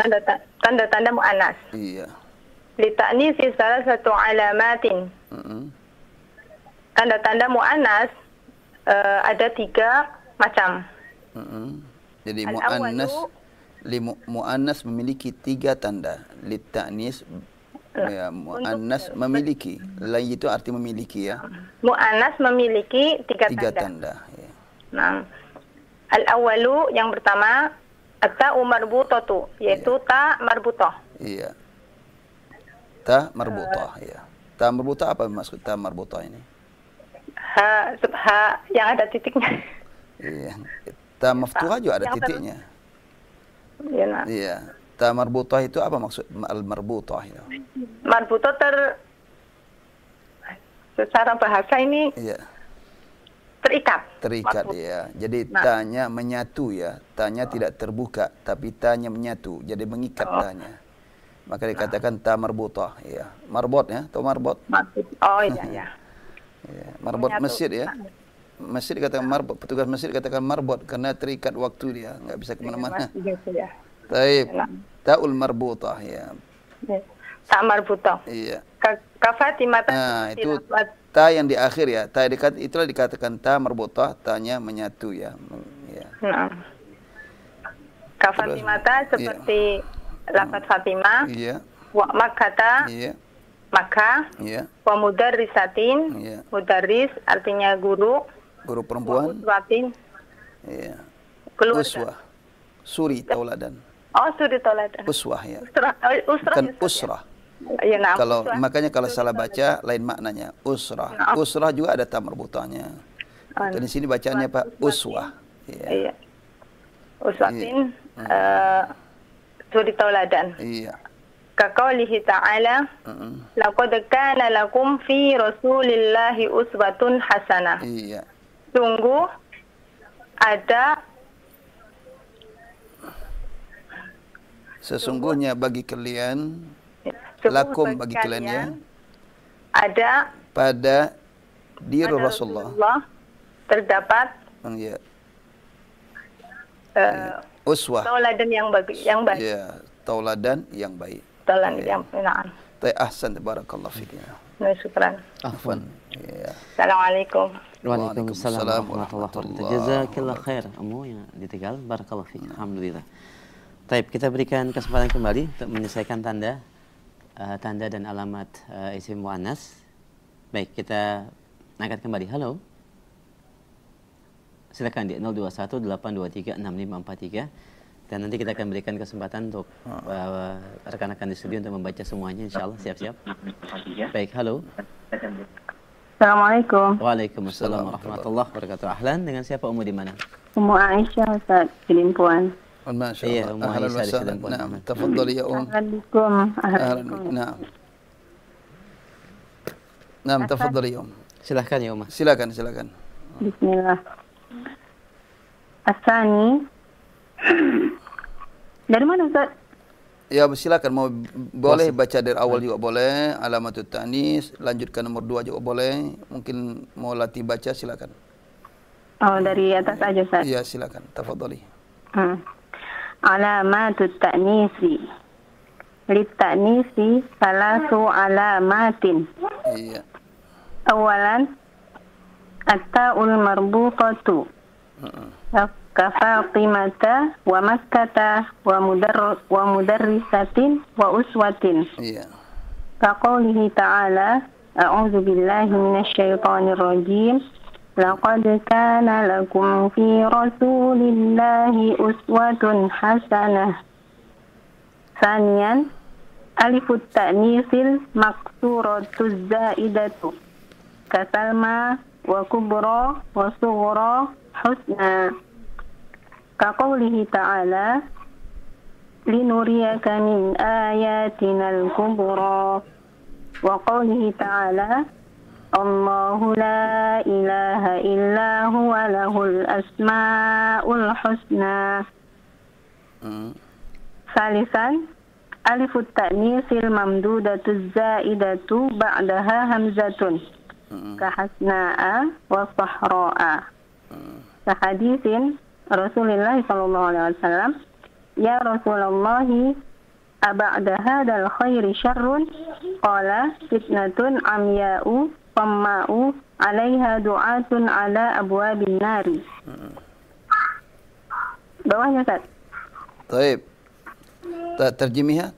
Tanda-tanda muannas. Iya. Li ta'nisi salah satu alamatin. Tanda-tanda muannas ada 3 macam. Jadi muannas memiliki 3 tanda. Li ta'nis ya, muannas memiliki. Lain itu arti memiliki ya. Muannas memiliki 3 tanda. Ya. Nah, al-awwalu yang pertama at-ta'u marbutatu, yaitu ta marbutah. Iya. Ta marbutah, ya. Ta marbutah apa maksud ta marbutah ini? Ha yang ada titiknya. Iya. Ta maftuhah juga ada titiknya. Iya, nah. Iya. Ta marbutah itu apa maksud al-marbutah itu? Marbutah secara bahasa ini iya. Terikat ya. Jadi tanya menyatu ya. Tanya tidak terbuka tapi tanya menyatu. Jadi mengikat tanya. Maka dikatakan ta marbutah ya. Marbot ya, tahu marbot? Oh iya ya. Ya, marbot masjid ya. Masjid dikatakan marbot, petugas masjid dikatakan marbot karena terikat waktu dia, enggak bisa kemana mana. Taib. Ta'ul marbutah ya. Ta marbutah. Iya. Ka Fatimah. Nah, itu ta yang di akhir ya. Ta itulah dikatakan ta marbutah, tanya menyatu ya. Ya. Nah. Ka Fatimah seperti lafaz Fatimah. Iya. Wa Makkata. Iya. Maka. Iya. Wa mudarrisatin. Iya. Mudarris artinya guru. Guru perempuan. Wa uswatin. Iya. Keluarga. Uswah. Suri tauladan. Oh, suri tauladan. Uswah ya. Usrah. Kan usrah. Ya, nah, kalau makanya kalau salah baca lain maknanya usrah. Usrah juga ada ta marbutahnya. Dan di sini bacaannya Pak uswah. Iya. Uswatin suri tauladan. Iya. Ka qaulihi ta'ala laqad kana lakum fi rasulillahi uswatun hasanah. Iya. Sungguh ada sesungguhnya bagi kalian lakum bagi kalian ya ada pada diri Rasulullah terdapat Ya. Uswah. Tauladan yang baik, Ya, tauladan yang baik. Tauladan yang benar. Ahsan, barakallahu fiik. Syukran. Afwan. Ya. Assalamualaikum. Waalaikumsalam warahmatullahi wabarakatuh. Jazakallah khair. Yang di Tegal, barakallahu fiik. Alhamdulillah. Baik, kita berikan kesempatan kembali untuk menyelesaikan tanda dan alamat isim muannas. Baik, kita angkat kembali. Halo. Silakan di 0218236543 dan nanti kita akan berikan kesempatan untuk rekan-rekan di studio untuk membaca semuanya, insyaallah. Siap-siap. Baik, halo. Assalamualaikum. Waalaikumsalam warahmatullahi wabarakatuh. Ahlan, dengan siapa Ummu di mana? Ummu Aisyah, Ustaz, Kilimpuan. Masya Iya, Allah. Ummu Ahlan Aisyah wa di sahlan. Kilimpuan. Naam, tafadhali ya Assalamualaikum. Naam. Naam, tafadhali ya Silahkan ya Umma. Silakan. Bismillah. Asani. Dari mana, Ustaz? Ya, silakan. Boleh baca dari awal juga boleh. Alamatut ta'nis, lanjutkan nomor 2 juga boleh. Mungkin mau latih baca, silakan. Oh, dari atas aja, Ustaz. Ya, silakan. Tafadhali. Alamatut ta'nisi. Lit-ta'nisi salasu alamatin. Iya. Awalan at-ta'ul marbutatu. Ka Fatimata wa Makkata wa mudarrisatin wa uswatin. Iya. Ka qoulihi ta'ala a'udzu billahi minasyaitonir rajim. Laqad kana lakum fi rasulillahi uswatun hasanah. Saniyan alifut ta'nisil maksuratuz zaidatu. Ka Salma wa Kubra wa Sughra husna. Ka qoulihi ta'ala linuriyaka min ayatinal kubra. Wa qoulihi ta'ala Allahu la ilaha illa huwa lahul asma'ul husna. Salisan alifut ta'nisil mamdudatuz zaidatu ba'daha hamzatun. Ka hasna'a wa sahra'a. Ka hadisin Rasulullah sallallahu alaihi wasallam, ya Rasulullah, aba'da hadzal khairi syarrun? Qala fitnatun amya'u famma'u 'alaiha du'atun 'ala abwabin nari. Bawahnya, Ustaz. Baik.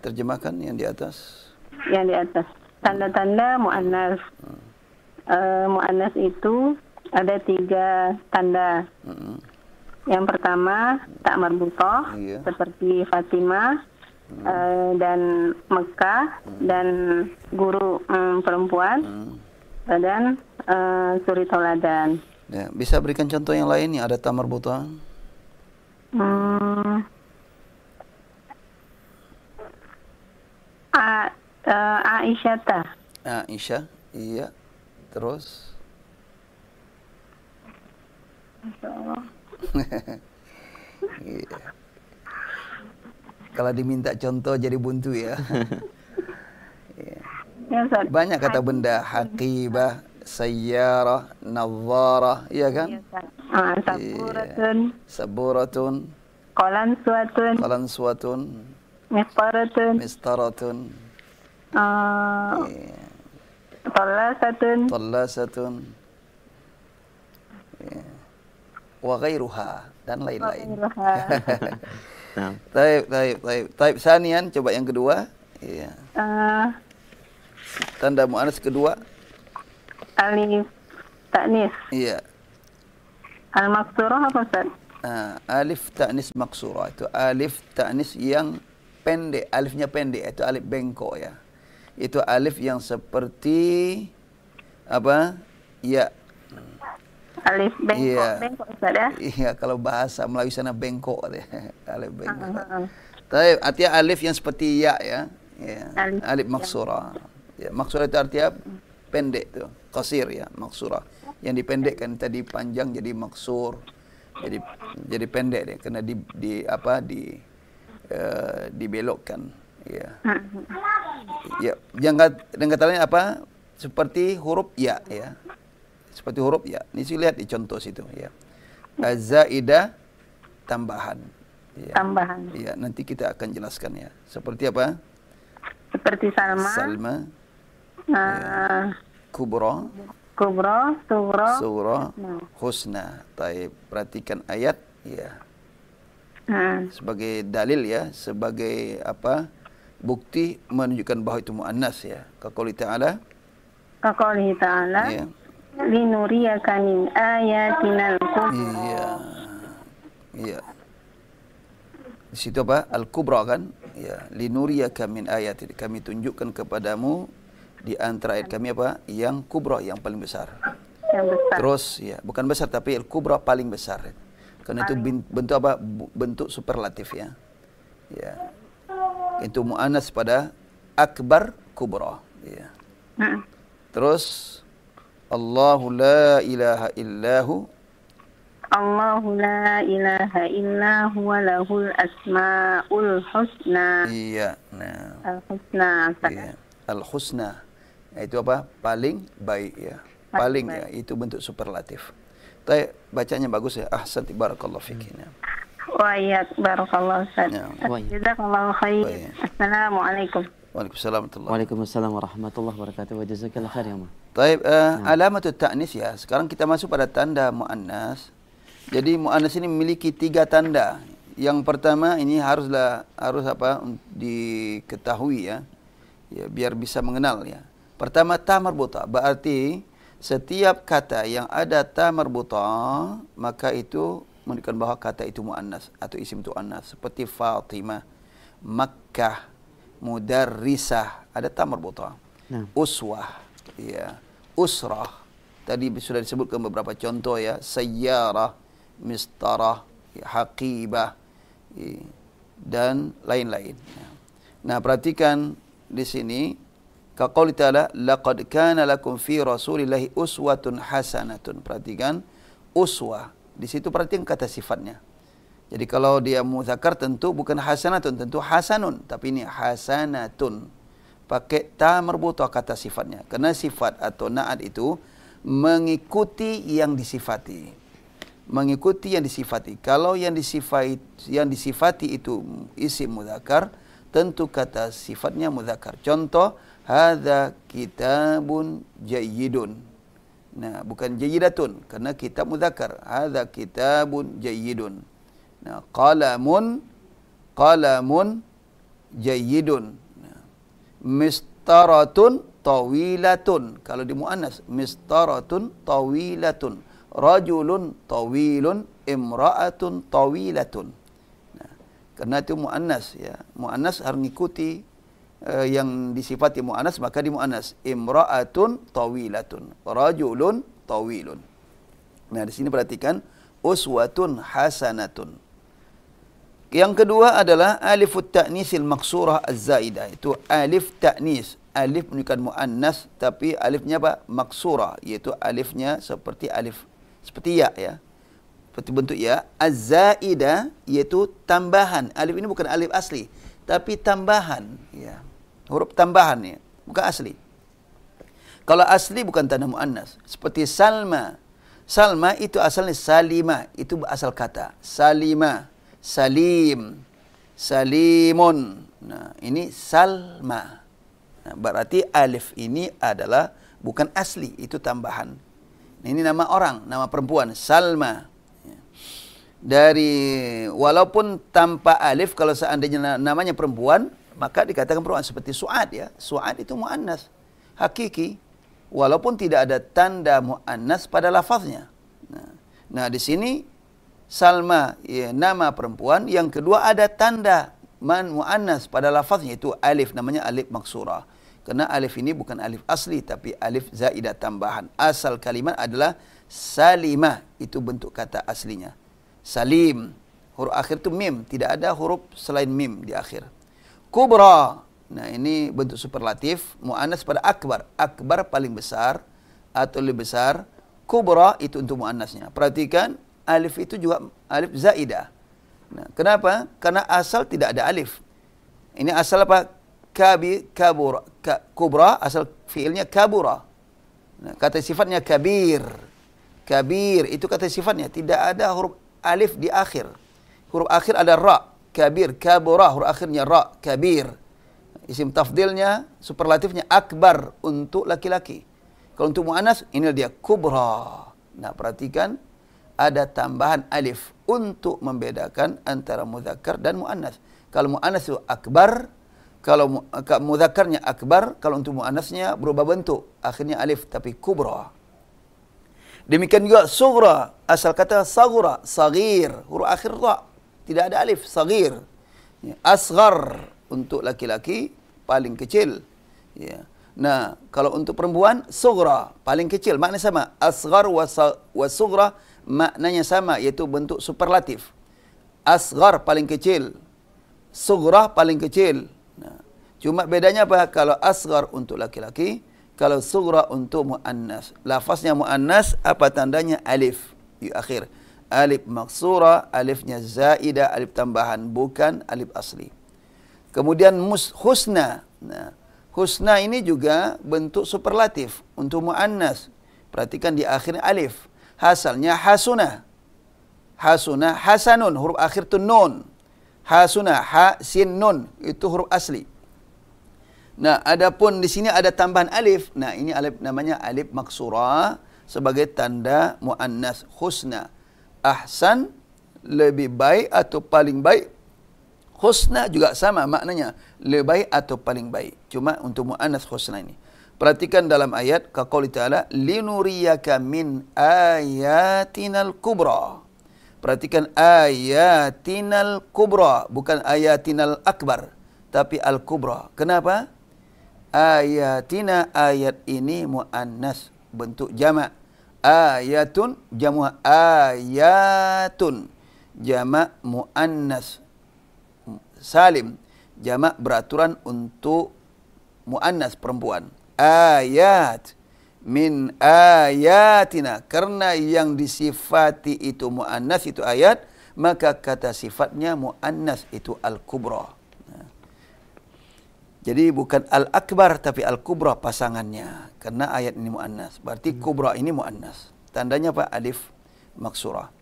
Terjemahkan yang di atas. Yang di atas. Tanda-tanda muannas. Muannas itu ada 3 tanda. Yang pertama tak marbutah, seperti Fatimah dan Mekah dan guru perempuan dan suri tauladan. Ya, bisa berikan contoh yang lain yang ada ta marbutah? Aisyah, iya. Terus? Iya. Kalau diminta contoh jadi buntu ya. Banyak kata benda, haqibah, sayyarah, nadharah, iya kan? Saburatun. Saburatun. Qalansuatun. Mistaratun. Tallasatun. Wa ghairuha dan lain-lain. Taib. Sanian, coba yang kedua. Iya. Tanda muannas kedua. Alif ta'nis. Iya. Al-maksurah apa, Ustaz? Alif ta'nis maksurah. Itu alif ta'nis yang pendek, alifnya pendek, itu alif bengkok ya. Itu alif yang seperti apa? Ya. Alif bengkok, Ustaz ya? Iya, kalau bahasa Melayu sana bengkok deh. Alif bengkok. Tapi artinya alif yang seperti ya. Alif maksurah. Ya, maksurah itu artinya pendek tuh. Qasir ya, maksurah. Yang dipendekkan tadi panjang jadi maksur. Jadi pendek deh karena dibelokkan ya. Ya, dengan kata lain apa? Seperti huruf ya. Seperti huruf ya. Ini sih lihat di contoh situ ya. Az-zaidah tambahan. Ya. Tambahan. Ya, nanti kita akan jelaskan ya. Seperti apa? Seperti salma. Salma, kubra, Kubra, sughra. sughra, husna. Taib. Perhatikan ayat ya. Sebagai dalil ya, sebagai apa? Bukti menunjukkan bahawa itu muannas ya. Kaqouli ta'ala. Kaqoulihi ta'ala. Ya. Linuriyaka min ayatinal kubra. Iya. Iya. Di situ apa? Al-kubra kan? Ya, linuriyaka min ayatin. Kami tunjukkan kepadamu di antara ayat kami apa? Yang kubra, yang paling besar. Yang besar. Terus ya, bukan besar tapi al-kubra paling besar. Karena itu bentuk apa? Bentuk superlatif ya. Ya. Itu muannas pada akbar kubra ya. Terus Allahu la ilaha illahu. Allahu la ilaha illa huwa lahul asmaul husna. Iya. Nah. Al-husna. Iya. Al-husna. Itu apa? Paling baik ya. Paling ya. Itu bentuk superlatif. Tapi bacanya bagus ya. Ahsanti barakallahu fiki. Wa iyyak barakallahu Ustaz. Ya. Jazakallahu khair. Baik. Assalamualaikum. Waalaikumsalam warahmatullahi. Waalaikumsalam warahmatullahi wabarakatuh. Wa jazakallahu khair ya, Ma. Taib, alamatut ta'nis ya. Sekarang kita masuk pada tanda muannas. Jadi muannas ini memiliki 3 tanda. Yang pertama ini harus apa? Diketahui ya. Ya, biar bisa mengenal ya. Pertama ta marbuta, berarti setiap kata yang ada ta marbuta maka itu menunjukkan bahawa kata itu muannas atau isim itu muannas. Seperti Fatimah, Makkah, Mudarrisah, ada ta marbuta. Uswah, ya. Usrah, tadi sudah disebutkan beberapa contoh ya. Sayyarah, mistarah, haqibah, dan lain-lain. Nah, perhatikan di sini kaqouli ta'ala laqad kana lakum fi rasulillahi uswatun hasanatun. Perhatikan uswah. Di situ perhatikan kata sifatnya. Jadi kalau dia muzakkar tentu bukan hasanatun, tentu hasanun, tapi ini hasanatun. Pakai ta marbutah kata sifatnya. Karena sifat atau na'at itu mengikuti yang disifati. Mengikuti yang disifati. Kalau yang disifati itu isim mudzakkar, tentu kata sifatnya mudzakkar. Contoh, hadza kitabun jayyidun. Nah, bukan jayyidatun karena kitab mudzakkar. Hadza kitabun jayyidun. Nah, qalamun jayyidun. Nah, mistaratun tawilatun. Kalau di muannas, mistaratun tawilatun. Rajulun tawilun, imra'atun tawilatun. Nah, karena itu muannas ya. Muannas harus mengikuti yang disifati muannas maka di muannas. Imra'atun tawilatun, rajulun tawilun. Nah, di sini perhatikan uswatun hasanatun. Yang kedua adalah alifut ta'nisil maksurah az-zaidah. Itu alif ta'nis. Alif menunjukkan muannas tapi alifnya apa? Maksurah, yaitu alifnya seperti alif seperti ya ya. Seperti bentuk ya. Az-zaidah yaitu tambahan. Alif ini bukan alif asli tapi tambahan ya. Huruf tambahan ya, bukan asli. Kalau asli bukan tanda muannas. Seperti Salma. Salma itu asalnya Salima, itu asal kata. Salima, Salim, Salimun. Nah, ini Salma. Nah, berarti alif ini adalah bukan asli, itu tambahan. Nah, ini nama orang, nama perempuan, Salma. Dari walaupun tanpa alif, kalau seandainya namanya perempuan, maka dikatakan perempuan. Seperti Su'ad ya. Su'ad itu muannas hakiki, walaupun tidak ada tanda muannas pada lafaznya. Nah, di sini Salma ya, nama perempuan. Yang kedua ada tanda muannas pada lafaznya, itu alif, namanya alif maksurah. Karena alif ini bukan alif asli tapi alif zaidah tambahan. Asal kalimat adalah salimah, itu bentuk kata aslinya. Salim, huruf akhir itu mim, tidak ada huruf selain mim di akhir. Kubra, nah ini bentuk superlatif, muannas pada akbar. Akbar paling besar atau lebih besar. Kubra itu untuk muannasnya. Perhatikan alif itu juga alif zaidah. Nah, kenapa? Karena asal tidak ada alif. Ini asal apa? Kabura. Kubra asal fiilnya kabura. Nah, kata sifatnya kabir. kabir. Itu kata sifatnya. Tidak ada huruf alif di akhir. Huruf akhir ada ra. Kabir, kabura. Huruf akhirnya ra. Kabir. Isim tafdilnya, superlatifnya akbar untuk laki-laki. Kalau untuk mu'annas, inilah dia kubra. Nah, perhatikan ada tambahan alif untuk membedakan antara mudzakkar dan mu'annas. Kalau mu'annas itu akbar, kalau mudzakkarnya akbar, kalau untuk mu'annasnya berubah bentuk, akhirnya alif tapi kubra. Demikian juga sughra, asal kata saghura, sagir, huruf akhir ra, tidak ada alif, sagir. Asghar untuk laki-laki paling kecil. Ya. Nah, kalau untuk perempuan sughra, paling kecil, maknanya sama. Asghar wa sughra maknanya sama, yaitu bentuk superlatif. Asghar paling kecil, sughra paling kecil. Nah, cuma bedanya apa? Kalau asghar untuk laki-laki, kalau sughra untuk muannas. Lafaznya muannas, apa tandanya? Alif di akhir. Alif maksura, alifnya zaidah, alif tambahan, bukan alif asli. Kemudian husna. Nah, husna ini juga bentuk superlatif untuk muannas. Perhatikan di akhirnya alif. Hasalnya hasuna. Hasuna, hasanun, huruf akhir tu nun. Hasuna, ha, sin, nun, itu huruf asli. Nah, adapun di sini ada tambahan alif. Nah, ini alif namanya alif maksura sebagai tanda muannas. Husna, ahsan, lebih baik atau paling baik. Husna juga sama maknanya, lebih baik atau paling baik. Cuma untuk muannas husna ini. Perhatikan dalam ayat kaqouli ta'ala linuriyaka min ayatinal kubra. Perhatikan ayatinal kubra, bukan ayatinal akbar, tapi al kubra. Kenapa? Ayatina, ayat ini muannas, bentuk jamak. Ayatun jamu ayatun, jamak muannas salim, jamak beraturan untuk muannas perempuan. Ayat min ayatina, karena yang disifati itu muannas itu ayat, maka kata sifatnya muannas itu al-kubra. Jadi bukan al-akbar tapi al-kubra pasangannya, karena ayat ini muannas. Berarti kubra ini muannas. Tandanya apa? Alif maksura.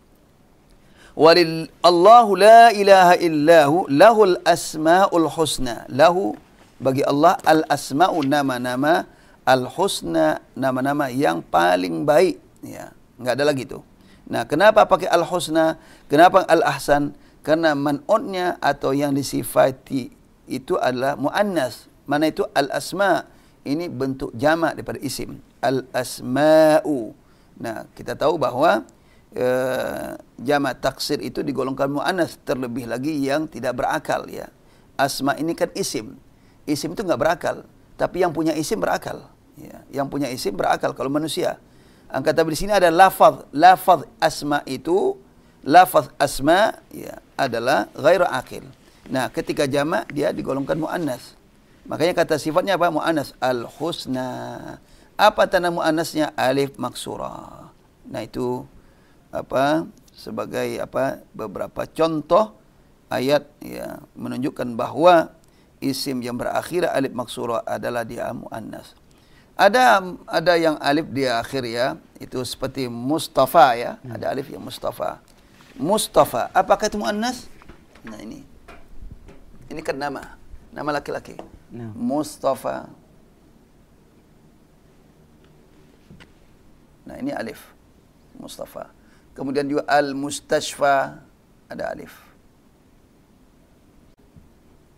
Walil Allahu la ilaha illahu lahul asmaul husna. Lahu, bagi Allah, al-asma'u, nama-nama, al-husna, nama-nama yang paling baik. Ya, enggak ada lagi tu. Nah, kenapa pakai al-husna? Kenapa al-ahsan? Karena man'utnya atau yang disifati itu adalah muannas. Mana itu al-asma? Ini bentuk jamak daripada isim. Al-asma'u. Nah, kita tahu bahawa jamak taksir itu digolongkan muannas, terlebih lagi yang tidak berakal, ya. Asma ini kan isim. Isim itu enggak berakal, tapi yang punya isim berakal, ya. Yang punya isim berakal kalau manusia. Kata di sini ada lafaz. Lafaz asma itu, lafaz asma, ya, adalah ghairu akil. Nah, ketika jamak dia digolongkan muannas. Makanya kata sifatnya apa? Muannas, al-husna. Apa tanda muannasnya? Alif maksura. Nah, itu apa? Sebagai apa? Beberapa contoh ayat, ya, menunjukkan bahawa isim yang berakhir alif maksura adalah dia muannas. Ada yang alif di akhir, ya, itu seperti Mustafa, ya. Ada alif yang Mustafa. Mustafa, apakah itu muannas? Nah, ini kan nama laki-laki. No. Mustafa. Nah, ini alif. Mustafa. Kemudian juga al-mustashfa, ada alif.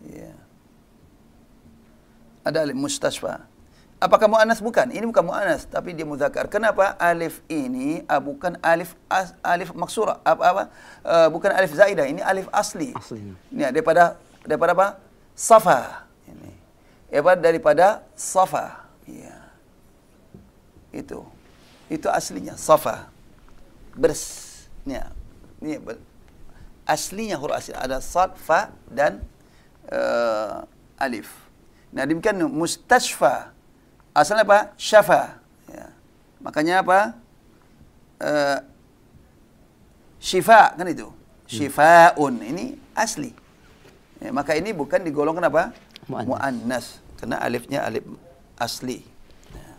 Ya. Ada alif mustashfa. Apakah muannas? Bukan. Ini bukan muannas, tapi dia mudzakkar. Kenapa? Alif ini bukan alif maksura. Bukan alif zaidah. Ini alif asli. Ini daripada apa? Safa. Ini. Daripada safa. Ya. Itu aslinya safa. Ini aslinya huruf asli ada sad, fa dan alif. Nah, demikian mustashfa. Asalnya apa? Syafa. Ya. Makanya apa? Syifa, kan itu. Syifaun. Ini asli. Ya, maka ini bukan digolongkan apa? Muannas. Karena alifnya alif asli. Ya.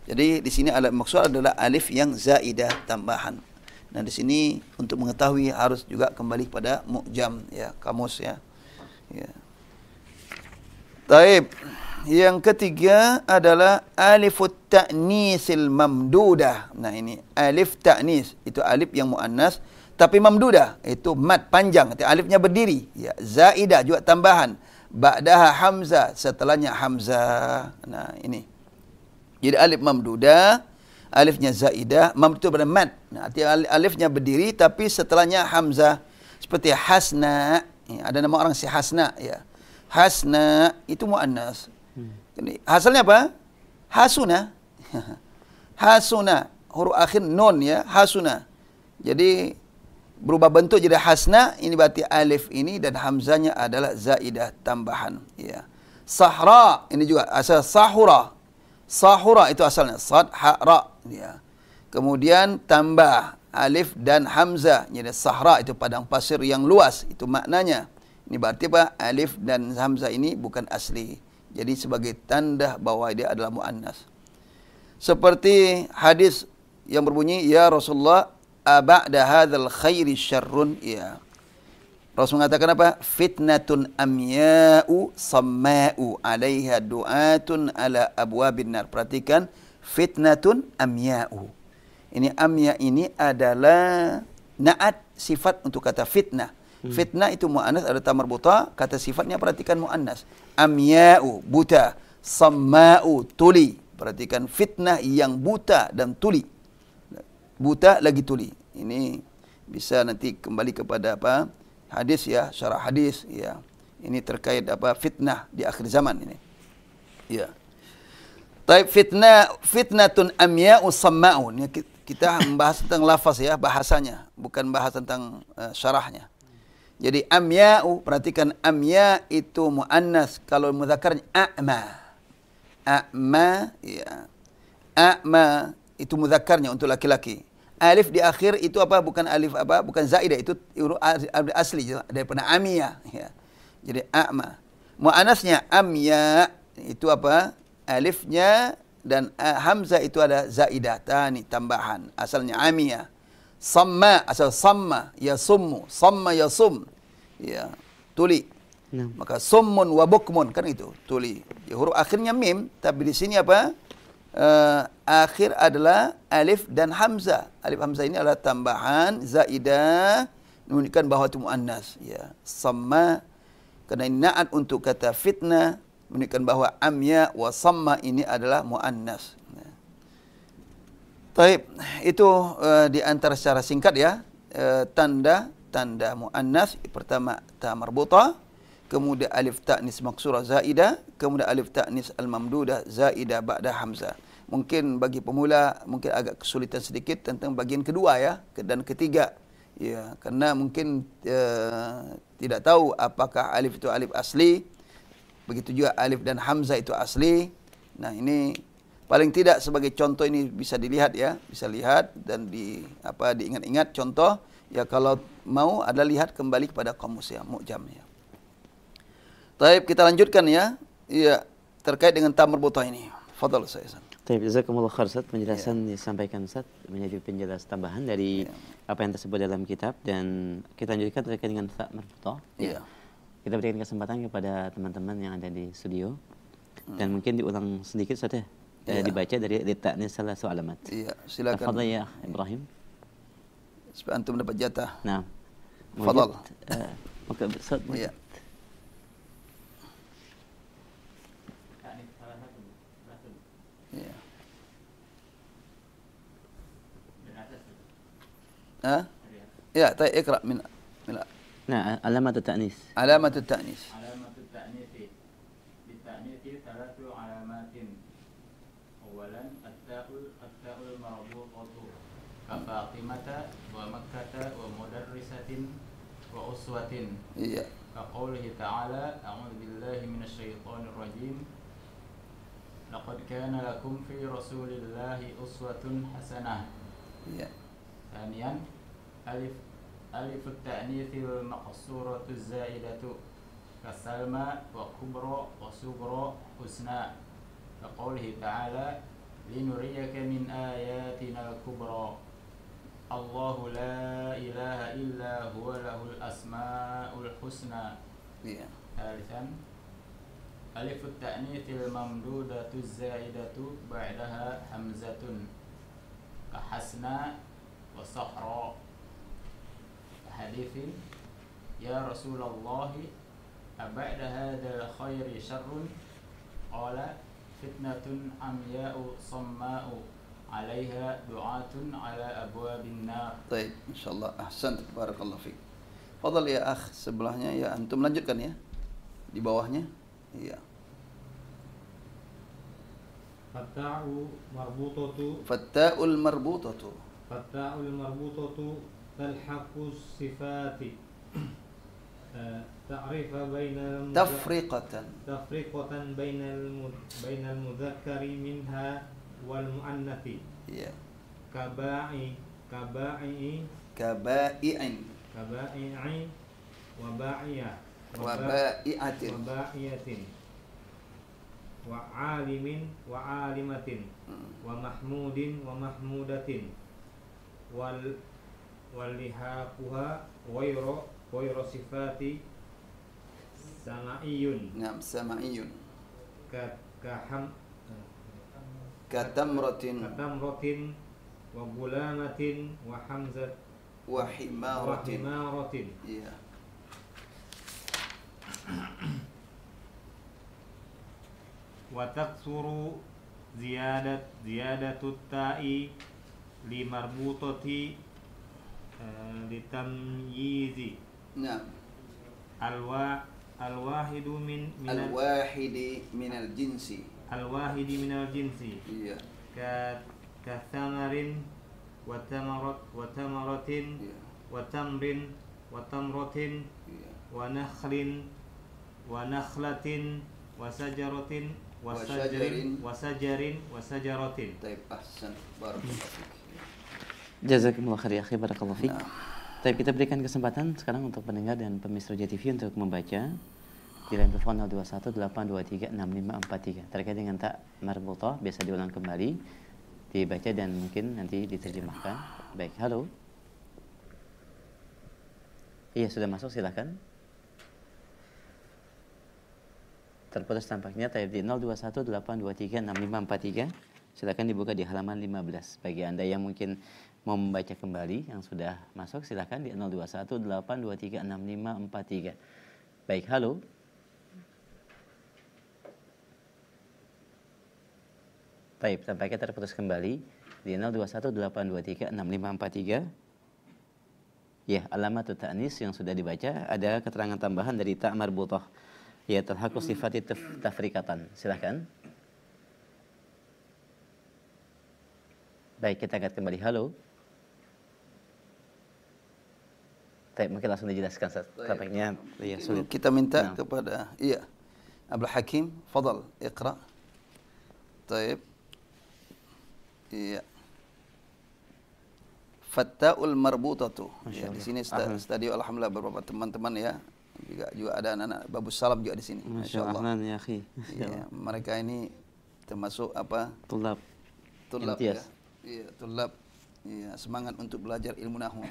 Jadi di sini maksud adalah alif yang zaidah tambahan. Nah di sini untuk mengetahui harus juga kembali pada mu'jam ya, kamus ya. Ya. Taib. Yang ketiga adalah alifut ta'nisil mamdudah. Nah ini alif ta'nis, itu alif yang muannas tapi mamdudah, itu mad panjang, itu alifnya berdiri ya. Zaidah juga tambahan, ba'daha hamzah, setelahnya hamzah. Nah ini jadi alif mamdudah, alifnya zaidah, mamdudah pada mad. Nah artinya alifnya berdiri tapi setelahnya hamzah, seperti hasna ya, ada nama orang si Hasna ya. Hasna itu muannas. Hasilnya apa? Hasuna. Hasuna, huruf akhir nun ya, hasuna. Jadi berubah bentuk jadi hasna, ini berarti alif ini dan hamzanya adalah zaidah tambahan ya. Sahra, ini juga asal sahura. Sahura itu asalnya sad ha ra ya. Kemudian tambah alif dan hamzah, jadi sahra itu padang pasir yang luas, itu maknanya. Ini berarti apa? Alif dan hamzah ini bukan asli. Jadi sebagai tanda bahwa dia adalah muannas. Seperti hadis yang berbunyi, ya Rasulullah, aba'da hadzal khairi syarrun ya. Rasul mengatakan apa? Fitnatun amya'u samma'u 'alaiha du'atun ala abwabin nar. Perhatikan, fitnatun amya'u. Ini amya ini adalah na'at sifat untuk kata fitnah. Fitnah itu muannas, ada ta marbuta, kata sifatnya perhatikan muannas. Amya'u buta, samma'u tuli. Perhatikan fitnah yang buta dan tuli. Buta lagi tuli. Ini bisa nanti kembali kepada apa? Hadis ya, syarah hadis ya. Ini terkait apa? Fitnah di akhir zaman ini. Ya. Taib fitnatun amya'u samma'u. Ini kita membahas tentang lafaz ya, bahasanya, bukan bahas tentang syarahnya. Jadi amya'u, perhatikan amya itu muannas, kalau mudzakarnya a'ma. A'ma ya. A'ma itu mudzakarnya untuk laki-laki. Alif di akhir itu apa? Bukan alif apa? Bukan zaidah, itu alif asli daripada amya ya. Jadi a'ma. Muannasnya amya itu apa? Alifnya dan hamzah itu ada zaidah, tani tambahan. Asalnya amya. Samma, asal samma, yasummu, samma yasum. Ya, tuli. Nah. Maka summun wa bukmun, kan itu, tuli. Ya, huruf akhirnya mim, tapi di sini apa? Akhir adalah alif dan hamzah. Alif hamzah ini adalah tambahan zaidah, menunjukkan bahawa itu muannas. Ya, samma, karena ini na'at untuk kata fitnah, menunjukkan bahawa amya wa samma ini adalah muannas. Taib, itu di antara secara singkat ya, tanda muannas. Pertama ta marbuta, kemudian alif ta'nis maksurah zaidah, kemudian alif ta'nis al-mamdudah zaidah ba'da hamzah. Mungkin bagi pemula mungkin agak kesulitan sedikit tentang bagian kedua ya dan ketiga. Ya, karena mungkin tidak tahu apakah alif itu alif asli, begitu juga alif dan hamzah itu asli. Nah, ini paling tidak sebagai contoh ini bisa dilihat ya, bisa lihat dan diingat-ingat contoh ya, kalau mau ada lihat kembali kepada kamus ya, mu'jam ya. Baik, kita lanjutkan ya. Ya, terkait dengan ta marbutah ini. Fadhal Ustaz. Baik, jazakumullah khair Ustaz, penjelasan disampaikan Ustaz menjadi penjelasan tambahan dari apa yang tersebut dalam kitab, dan kita lanjutkan terkait dengan ta marbutah. Ya. Kita berikan kesempatan kepada teman-teman yang ada di studio dan mungkin diulang sedikit Ustaz ya. Dibaca dari ta'nis salah satu alamat. Iya, silakan. Tafadhal ya Ibrahim. Supaya antum dapat jatah. Nah. Tafadhal. Maka Ustaz. Iya. Iya. Ya, tayyib iqra min. Nah, alamat ta'nis. Alamat ta'nis. Fatimata wa Makkata wa mudarrisatin wa uswatin. Iya. Kaqoulihi ta'ala, a'udzu billahi minasy syaithanir rajim. Laqad kana lakum fi Rasulillahi uswatun hasanah. Iya. Thaniyan alifut ta'nitsil maqsuratu zaidatu kasalma wa kubra wa sugra husna. Kaqoulihi ta'ala لنريك من آياتنا الكبرى الله لا إله إلا هو له الأسماء الحسنى. ثالثا ألف التأنيث الممدودة الزائدة بعدها همزة كحسنا وصحراء. حديث يا رسول الله أبعد هذا الخير شر قال فتنة عمياء صماء عليها دعاة على أبواب النار. Baik, insyaallah ahsan, barakallahu fiik. Fadhal ya akh, sebelahnya ya antum lanjutkan ya. Di bawahnya. Iya. Fatta'u marbutatu. Fatta'ul marbutatu. Fatta'ul marbutatu talhaqu sifati. Ta'rifa bainal tafriqatan bainal mudzakkari minha wal muannathi. Iya. Kaba'i'in wa ba'iyatin wa alimin wa alimatin wa mahmudin wa mahmudatin wal lihaquha ghayra sifati sama'iyun. Naam, sama'iyun. Katamratin wa gulamatin wa hamzat wa himaratin. Iya. Wa taksuru ziyadatut ta'i li marbutati litamyizi. Naam. Al-wahidi minal jinsi. Iya. Ka thamarin wa tamaratin wa tamrin wa tamratin wa nakhlin wa nakhlatin wa sajaratin wa sajaratin. Baik, ahsan, barakallahu fiik. Jazakumullah khair ya akhi, barakallahu fiik. Baik, kita berikan kesempatan sekarang untuk pendengar dan pemirsa Roja TV untuk membaca di line telepon 0218236543 terkait dengan tak marbutah. Biasa diulang kembali, dibaca dan mungkin nanti diterjemahkan. Baik, halo. Iya, sudah masuk, silakan. Terputus tampaknya. Type di 0218236543. Silakan dibuka di halaman 15. Bagi Anda yang mungkin mau membaca kembali yang sudah masuk, silakan di 0218236543. Baik, halo. Baik, tampaknya terputus kembali di 0218236543. Ya, alamat ta'nis yang sudah dibaca. Ada keterangan tambahan dari ta' marbutah, ya talhaqu sifati tafrikatan. Silakan. Baik, kita angkat kembali. Halo. Baik, mungkin langsung dijelaskan. Tampaknya ya sulit. Kita minta kepada Abdul Hakim, fadal, iqra. Baik. Iya. Fatta'ul marbutatu. Ya, di sini studio alhamdulillah beberapa teman-teman ya. Juga ada anak-anak Babus Salam juga di sini. Masyaallah ya akhi. Ya, mereka ini termasuk apa? Tulab ya. Iya, tulab. Iya, semangat untuk belajar ilmu nahwu.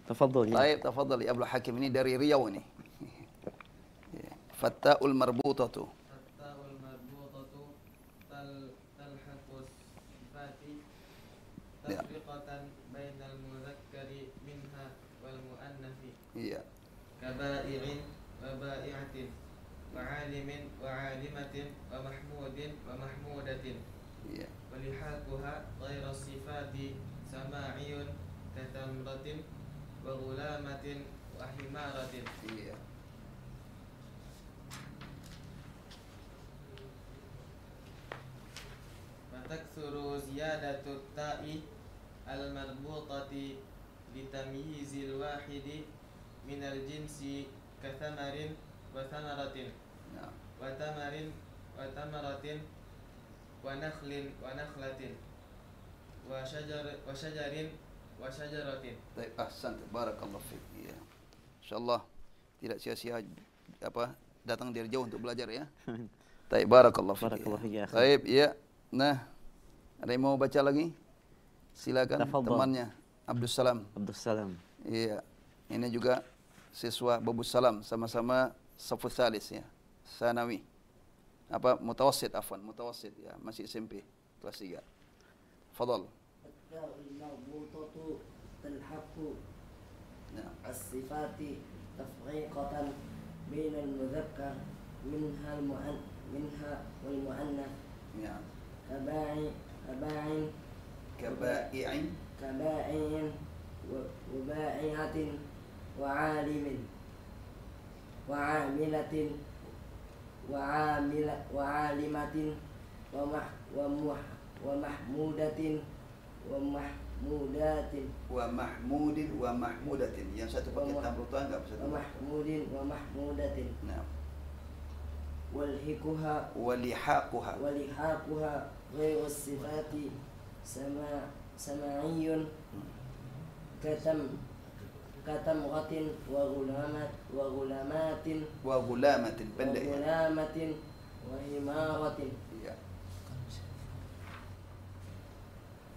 Tafadhal ya. Baik, tafadhal ya Abdul Hakim, ini dari Riau ini. Fatta'ul marbutatu. Fatta'ul marbutatu talhaqus sifati tafriqatan bainal mudzakkari minha wal muannathi. Iya. Kaba'i'in wa ba'i'atin wa 'alimin wa 'alimatin wa mahmudin wa mahmudatin. Iya. Wa lihaquha ghayra sifati sama'iyun katamratin wa ghulamatin wa himaratin. Iya. Taksuru ziyadatut ta'i al-marbutati litamyizil wahidi minal jinsi kathamarin wa thamaratin wa tamarin wa tamaratin wa nakhlin wa nakhlatin wa shajarin wa syajaratin. Baik, ahsan, barakallahu fiik. Iya. Insyaallah tidak sia-sia datang dari jauh untuk belajar ya. Baik, barakallahu fiik. Barakallahu fiik ya. Baik, ya. Nah, Ada yang mau baca lagi? Silakan. Tafadhal. Temannya Abdus Salam. Abdus Salam. Iya. Ini juga siswa Babus Salam, sama-sama Safus Salis ya. Sanawi. Mutawassit afwan, mutawassit ya, masih SMP kelas 3. Fadhal. Al-marbutatu talhaqu Nah. as-sifati tafriqatan bainal mudzakkar minha wal muannath Ya. kaba'in wa ba'i'atin wa 'alimin wa 'amilatin wa 'alimatin wa mahmudatin Wa mahmudin. Yang satu pakai tamrutan enggak bisa. wa mahmudatin Nah. walhiquha Walihaquha. ghairu sifati sama'iyun katamratin wa gulamatin Pendek ya. wa himaratin Iya.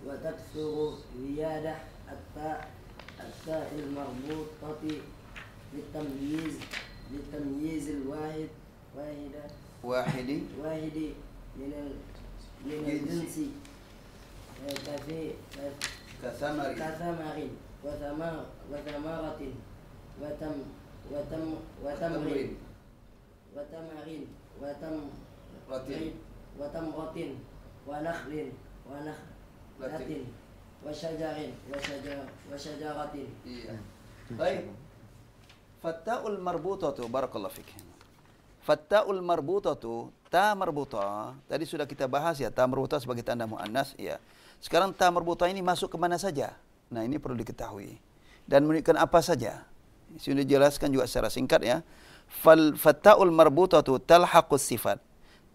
wa takthuru ziyadah at-ta'il marbutati litamyiz Wahidi min al-jinsi kathamarin wa thamaratin wa tamrin wa tamratin wa nakhlin wa syajaratin. Iya. Baik. Fatta'ul marbutatu, barakallahu fik. Fatta'ul marbutatu, ta marbutah. Tadi sudah kita bahas ya, ta marbutah sebagai tanda muannas ya. Sekarang ta marbutah ini masuk ke mana saja? Nah, ini perlu diketahui. Dan menunjukkan apa saja? Sudah dijelaskan juga secara singkat ya. Fatta'ul marbutatu talhaqus sifat.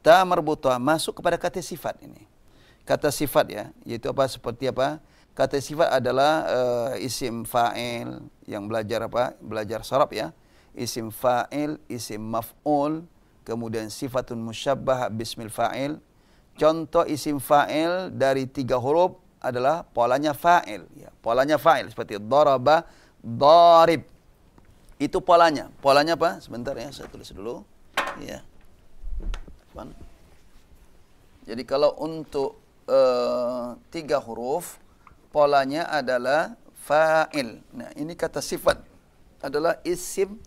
Ta marbutah masuk kepada kata sifat ini. Kata sifat ya, yaitu apa? Seperti apa? Kata sifat adalah isim fa'il yang belajar saraf ya. Isim fa'il, isim maf'ul, kemudian sifatun musyabbah bismil fa'il. Contoh isim fa'il dari 3 huruf adalah polanya fa'il ya. Polanya fa'il seperti daraba, darib. Itu polanya. Polanya apa? Sebentar ya, saya tulis dulu. Ya. Jadi kalau untuk 3 huruf polanya adalah fa'il. Nah, ini kata sifat adalah isim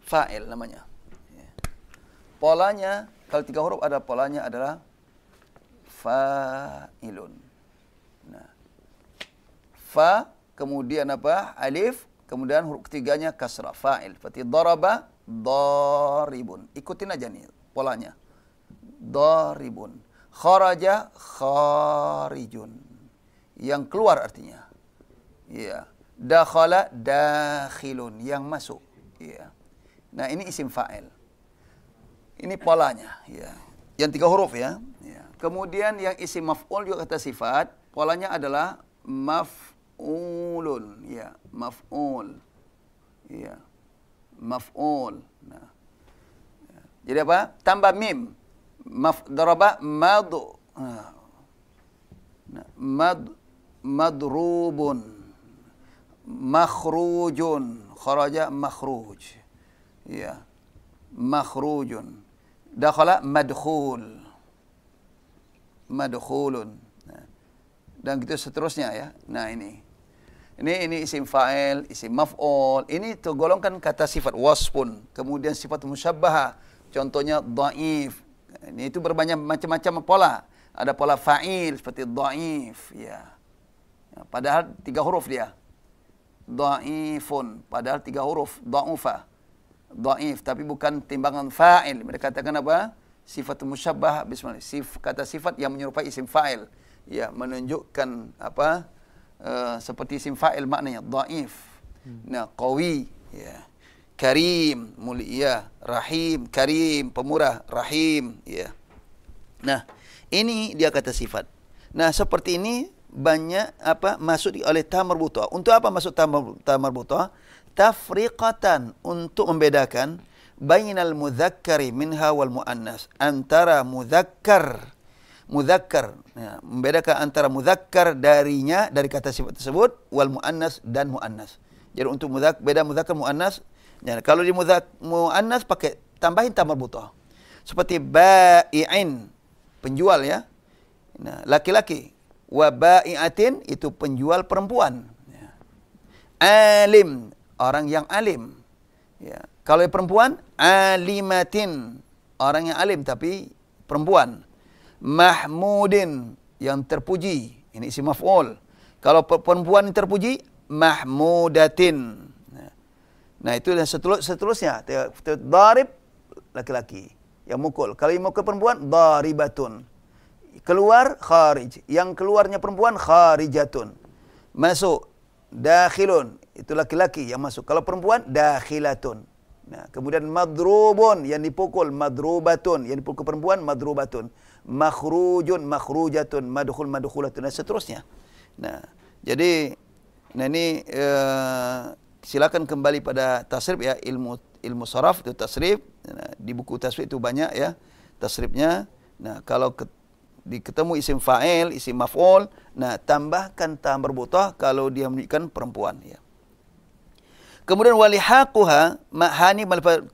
fa'il namanya. Polanya kalau 3 huruf ada polanya adalah fa'ilun. Nah, fa kemudian apa? Alif, kemudian huruf ketiganya kasrah, fa'il. Seperti daraba, daribun. Ikutin aja nih polanya. Daribun. Kharaja, kharijun. Yang keluar artinya. Ya. Dakhala, dakhilun. Yang masuk. Ya. Nah, ini isim fa'il. Ini polanya. Ya. Yang 3 huruf ya. Ya. Kemudian yang isim maf'ul juga kata sifat. Polanya adalah maf'ulun. Ya. Maf'ul. Ya. Maf'ul. Nah. Ya. Jadi apa? Tambah mim. Daraba madu. Madrubun. Makhrujun. Kharaja makhruj. Ya. Makhrujun. Dakhala madkhul. Madkhulun. Nah. Dan gitu seterusnya ya. Nah, ini isim fa'il, isim maf'ul. Ini tergolongkan kata sifat wasfun. Kemudian sifat musyabbahah. Contohnya dhaif. Ini itu berbanyak macam-macam pola. Ada pola fa'il seperti dhaif ya. Padahal 3 huruf dia. Dhaifun, padahal 3 huruf, dha'ufa. Dhaif, tapi bukan timbangan fa'il. Mereka katakan apa? Sifat musyabbah bismillah. Kata sifat yang menyerupai isim fa'il. Ya, menunjukkan apa? Seperti isim fa'il maknanya dhaif. Nah, qawi ya. Karim, mulia, rahim, karim, pemurah, rahim, ya. Nah, ini dia kata sifat. Nah, seperti ini banyak apa masuk oleh ta marbutah. Untuk apa masuk ta marbutah? Tafriqatan, untuk membedakan bainal mudzakkari minha wal muannas, antara mudzakkar Mudzakkar, ya, membedakan antara mudzakkar darinya dari kata sifat tersebut, wal muannas dan muannas. Jadi untuk beda mudzakkar muannas. Ya, kalau di muannas pakai tambahin ta marbutah. Seperti bai'in, penjual ya. Nah, laki-laki. Wa bai'atin itu penjual perempuan. Ya. Alim, orang yang alim. Ya. Kalau perempuan, alimatin, orang yang alim tapi perempuan. Mahmudin, yang terpuji. Ini isim maf'ul. Kalau perempuan yang terpuji, mahmudatin. Nah, itu dan seterusnya. Darib, laki-laki yang mukul. Kalau yang mukul perempuan, daribatun. Keluar, kharij. Yang keluarnya perempuan, kharijatun. Masuk, dakhilun. Itu laki-laki yang masuk. Kalau perempuan, dakhilatun. Nah, kemudian madrubun, yang dipukul, madrubatun. Yang dipukul perempuan, madrubatun. Makhrujun, makhrujatun. Madkhul, madkhulatun. Dan seterusnya. Nah, jadi, ini silakan kembali pada tasrif ya, ilmu sharaf itu tasrif. Nah, di buku tasrif itu banyak ya tasrifnya. Nah, kalau ketemu isim fa'il, isim maf'ul, nah tambahkan ta marbutah kalau dia menunjukkan perempuan ya. Kemudian walihaquha, hani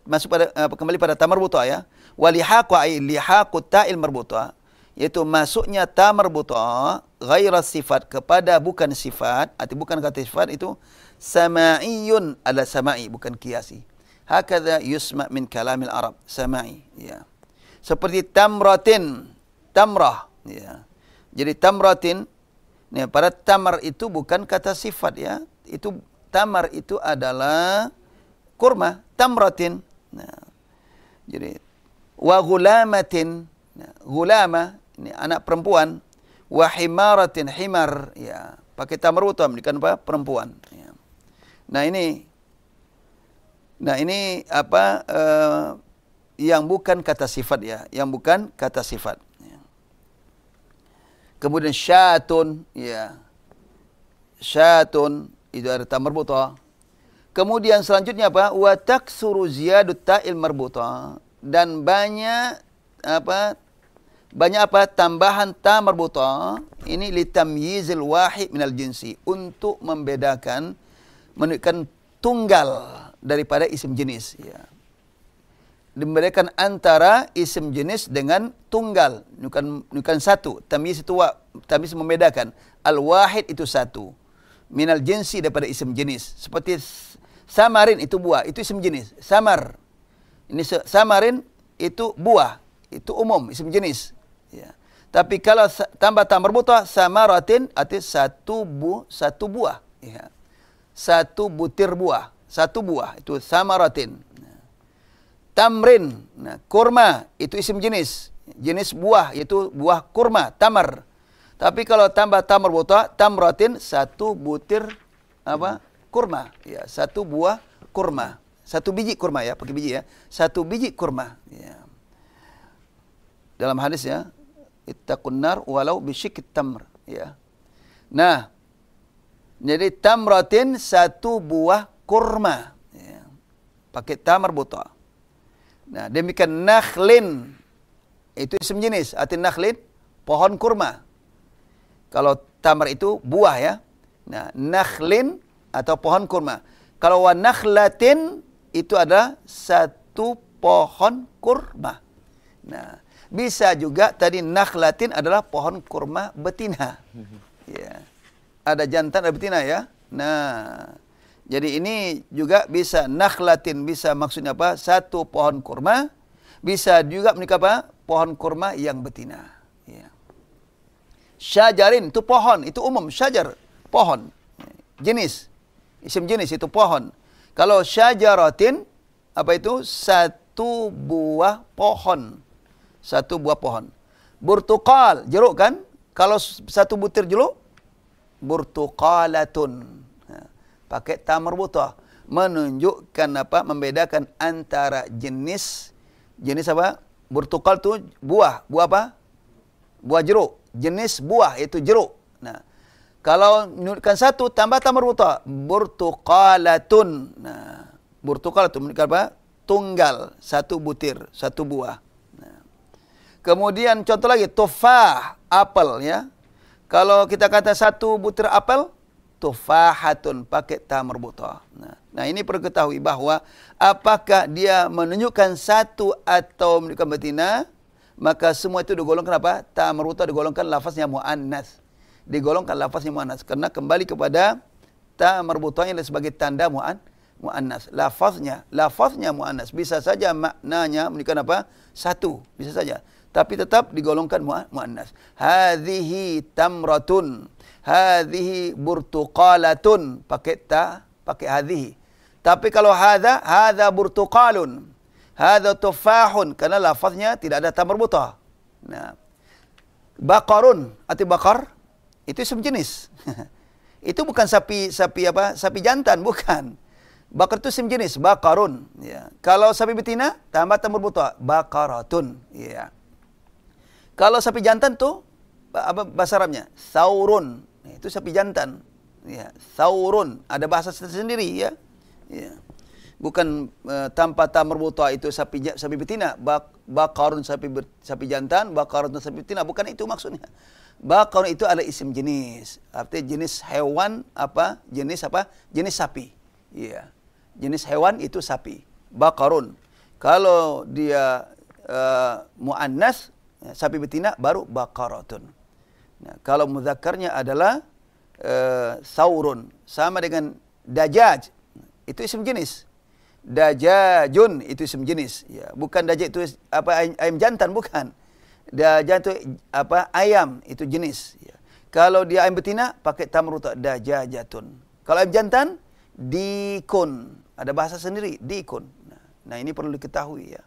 masuk pada kembali pada ta marbutah ya. Walihaqa ai lihaqut ta'il marbutah, yaitu masuknya ta marbutah ghaira sifat, kepada bukan sifat, arti bukan kata sifat itu sama'iyun, ada sama'i bukan qiyasi. Hakadha yusma' min kalamil Arab, sama'i ya. Seperti tamratin, tamrah ya. Jadi tamratin, ya, pada tamar itu bukan kata sifat ya. Itu tamar itu adalah kurma, tamratin. Nah, jadi wa ghulamatin, nah, ghulama ini anak perempuan, wa himaratin, himar ya. Pakai tamar utam bukan apa? Perempuan ya. Nah ini apa yang bukan kata sifat ya, yang bukan kata sifat. Ya. Kemudian syatun ya, syatun itu ada ta marbutah. Kemudian selanjutnya apa? Wa taksuru ziyadut ta'il marbutah, dan banyak apa? Banyak apa? Tambahan ta marbutah ini litamyizil wahid minal jinsi, untuk membedakan, menunjukkan tunggal daripada isim jenis ya. Membedakan antara isim jenis dengan tunggal, bukan satu. Tamyiz itu tamyiz membedakan. Al-wahid itu satu. Minal jinsi daripada isim jenis. Seperti samarin itu buah, itu isim jenis. Samar. Ini samarin itu buah, itu umum isim jenis ya. Tapi kalau tambah ta marbutah samaratin, arti satu buah ya. Satu butir buah, satu buah itu samaratin. Tamrin, nah, kurma itu isim jenis, jenis buah yaitu buah kurma, tamar. Tapi kalau tambah ta marbutah, tamratin, satu butir apa? Kurma ya, satu buah kurma, satu biji kurma ya, pakai biji ya, satu biji kurma ya. Dalam hadis ya, ittaqun nar walau bisyikit tamr ya. Nah, jadi tamratin, satu buah kurma ya. Pakai ta marbutah. Nah, demikian nakhlin itu isim jenis, arti nakhlin pohon kurma. Kalau tamar itu buah ya. Nah, nakhlin atau pohon kurma. Kalau wa nakhlatin itu ada satu pohon kurma. Nah, bisa juga tadi nakhlatin adalah pohon kurma betina. Ya. Ada jantan, ada betina ya. Nah, jadi ini juga bisa nakhlatin, bisa maksudnya apa? Satu pohon kurma. Bisa juga menikah apa? Pohon kurma yang betina. Ya. Syajarin itu pohon, itu umum. Syajar, pohon. Jenis, isim jenis itu pohon. Kalau syajaratin, apa itu? Satu buah pohon. Satu buah pohon. Burtuqal, jeruk kan? Kalau satu butir jeruk, burtuqalatun. Pakai ta marbutah, menunjukkan apa? Membedakan antara jenis apa? Burtuqal tu buah apa? Buah jeruk. Jenis buah itu jeruk. Nah, kalau menunjukkan satu tambah ta marbutah, burtuqalatun. Nah, burtuqal itu menunjukkan apa? Tunggal, satu butir, satu buah. Nah. Kemudian contoh lagi, tufah, apel ya. Kalau kita kata satu butir apel, tufahatun, pakai ta marbutah. Nah, ini perlu ketahui bahwa apakah dia menunjukkan satu atau menunjukkan betina, maka semua itu digolongkan apa? Ta marbutah digolongkan lafaznya muannas. Digolongkan lafaznya muannas karena kembali kepada ta marbutahnya sebagai tanda muannas. Lafaznya muannas. Bisa saja maknanya menunjukkan apa? Satu, bisa saja. Tapi tetap digolongkan muannas. Hadhihi tamratun, hadhihi burtuqalatun, pakai ta, pakai hadhihi. Tapi kalau hadza burtuqalun, hadza tufahun, karena lafaznya tidak ada ta marbutah. Nah, baqarun, arti bakar itu isim jenis. Itu bukan sapi apa? Sapi jantan, bukan. Bakar itu isim jenis, baqarun. Ya. Kalau sapi betina, tambah ta marbutah, baqaratun. Ya. Kalau sapi jantan tuh apa bahasa Arabnya? Saurun. Itu sapi jantan. Ya, saurun. Ada bahasa tersendiri ya. Ya. Bukan tanpa ta marbutah itu sapi betina, baqarun sapi jantan, baqaratun sapi betina, bukan itu maksudnya. Baqarun itu adalah isim jenis. Artinya jenis hewan apa? Jenis apa? Jenis sapi. Iya. Jenis hewan itu sapi. Baqarun. Kalau dia muannas, sapi betina baru baqaratun. Nah, kalau mudzakarnya adalah saurun, sama dengan dajaj, itu isim jenis. Dajajun itu isim jenis. Ya, bukan dajaj itu apa ayam jantan, bukan. Dajaj itu apa ayam, itu jenis. Ya. Kalau dia ayam betina pakai ta marbutah dajajatun. Kalau ayam jantan dikun, ada bahasa sendiri dikun. Nah, ini perlu diketahui ya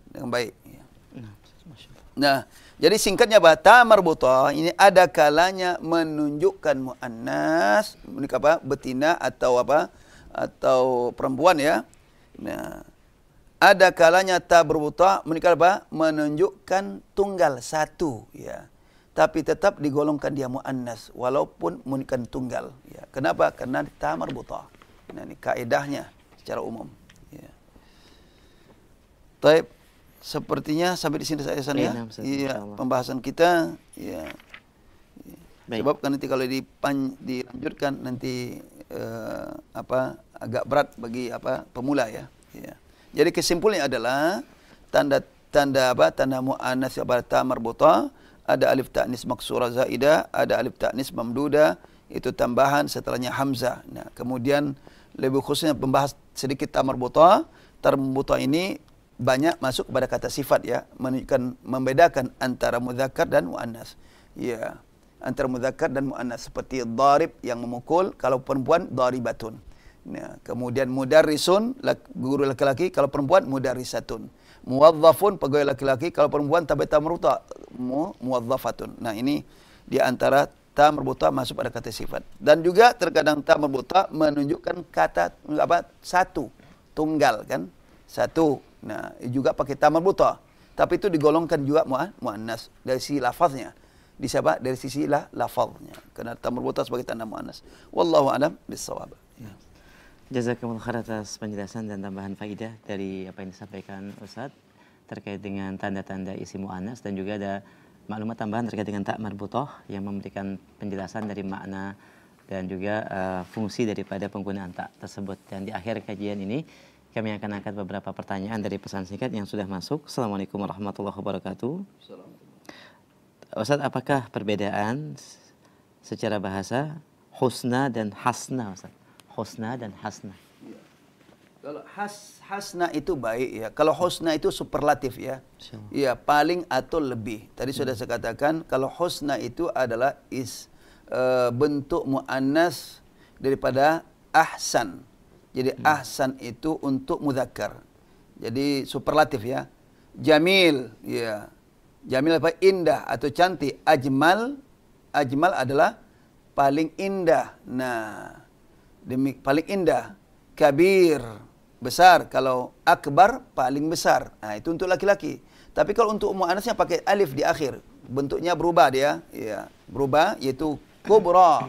dengan baik. Ya. Nah, jadi singkatnya ta marbutah ini ada kalanya menunjukkan muannas, apa? Betina atau apa? Atau perempuan ya. Nah, ada kalanya ta marbutah menunjukkan apa? Menunjukkan tunggal satu ya. Tapi tetap digolongkan dia muannas walaupun menunjukkan tunggal ya. Kenapa? Karena ta marbutah. Nah, ini kaidahnya secara umum ya. Baik. Sepertinya sampai di sini saya ya. Iya, pembahasan kita ya. Sebab kan nanti kalau dilanjutkan nanti agak berat bagi pemula ya. Ya. Jadi kesimpulannya adalah tanda muannas pada ta marbutah, ada alif ta'nis maksura zaidah, ada alif ta'nis mamduda, itu tambahan setelahnya hamzah. Nah, kemudian lebih khususnya membahas sedikit ta marbutah. Ta marbutah ini banyak masuk kepada kata sifat ya, menunjukkan membedakan antara mudzakkar dan muannas. Ya, antara mudzakkar dan muannas seperti dharib yang memukul, kalau perempuan dharibatun. Nah, kemudian mudarrisun guru laki-laki, kalau perempuan mudarrisatun. Muwazzafun pegawai laki-laki, kalau perempuan ta marbutah muwazzafatun. Nah, ini di antara ta marbutah masuk pada kata sifat. Dan juga terkadang ta marbutah menunjukkan kata satu, tunggal kan? Satu. Nah, juga pakai ta marbutah. Tapi itu digolongkan juga muannas dari sisi lafaznya. Dari sisi lafaznya. Karena ta marbutah sebagai tanda muannas. Wallahu a'lam bissawab. Ya. Jazakumullah khair atas penjelasan dan tambahan faidah dari apa yang disampaikan Ustaz terkait dengan tanda-tanda isim muannas, dan juga ada maklumat tambahan terkait dengan ta marbutah yang memberikan penjelasan dari makna dan juga fungsi daripada penggunaan ta tersebut. Dan di akhir kajian ini kami akan angkat beberapa pertanyaan dari pesan singkat yang sudah masuk. Assalamualaikum warahmatullahi wabarakatuh. Ustaz, apakah perbedaan secara bahasa husna dan hasna, Ustaz? Husna dan hasna. Kalau hasna itu baik ya. Kalau husna itu superlatif ya. Iya, paling atau lebih. Tadi sudah saya katakan kalau husna itu adalah bentuk muannas daripada ahsan. Jadi ahsan itu untuk mudzakkar. Jadi superlatif ya. Jamil ya. Jamil apa? Indah atau cantik. Ajmal adalah paling indah. Nah, paling indah. Kabir, besar. Kalau akbar, paling besar. Nah, itu untuk laki-laki. Tapi kalau untuk muannasnya pakai alif di akhir, bentuknya berubah dia. Ya, berubah yaitu kubra.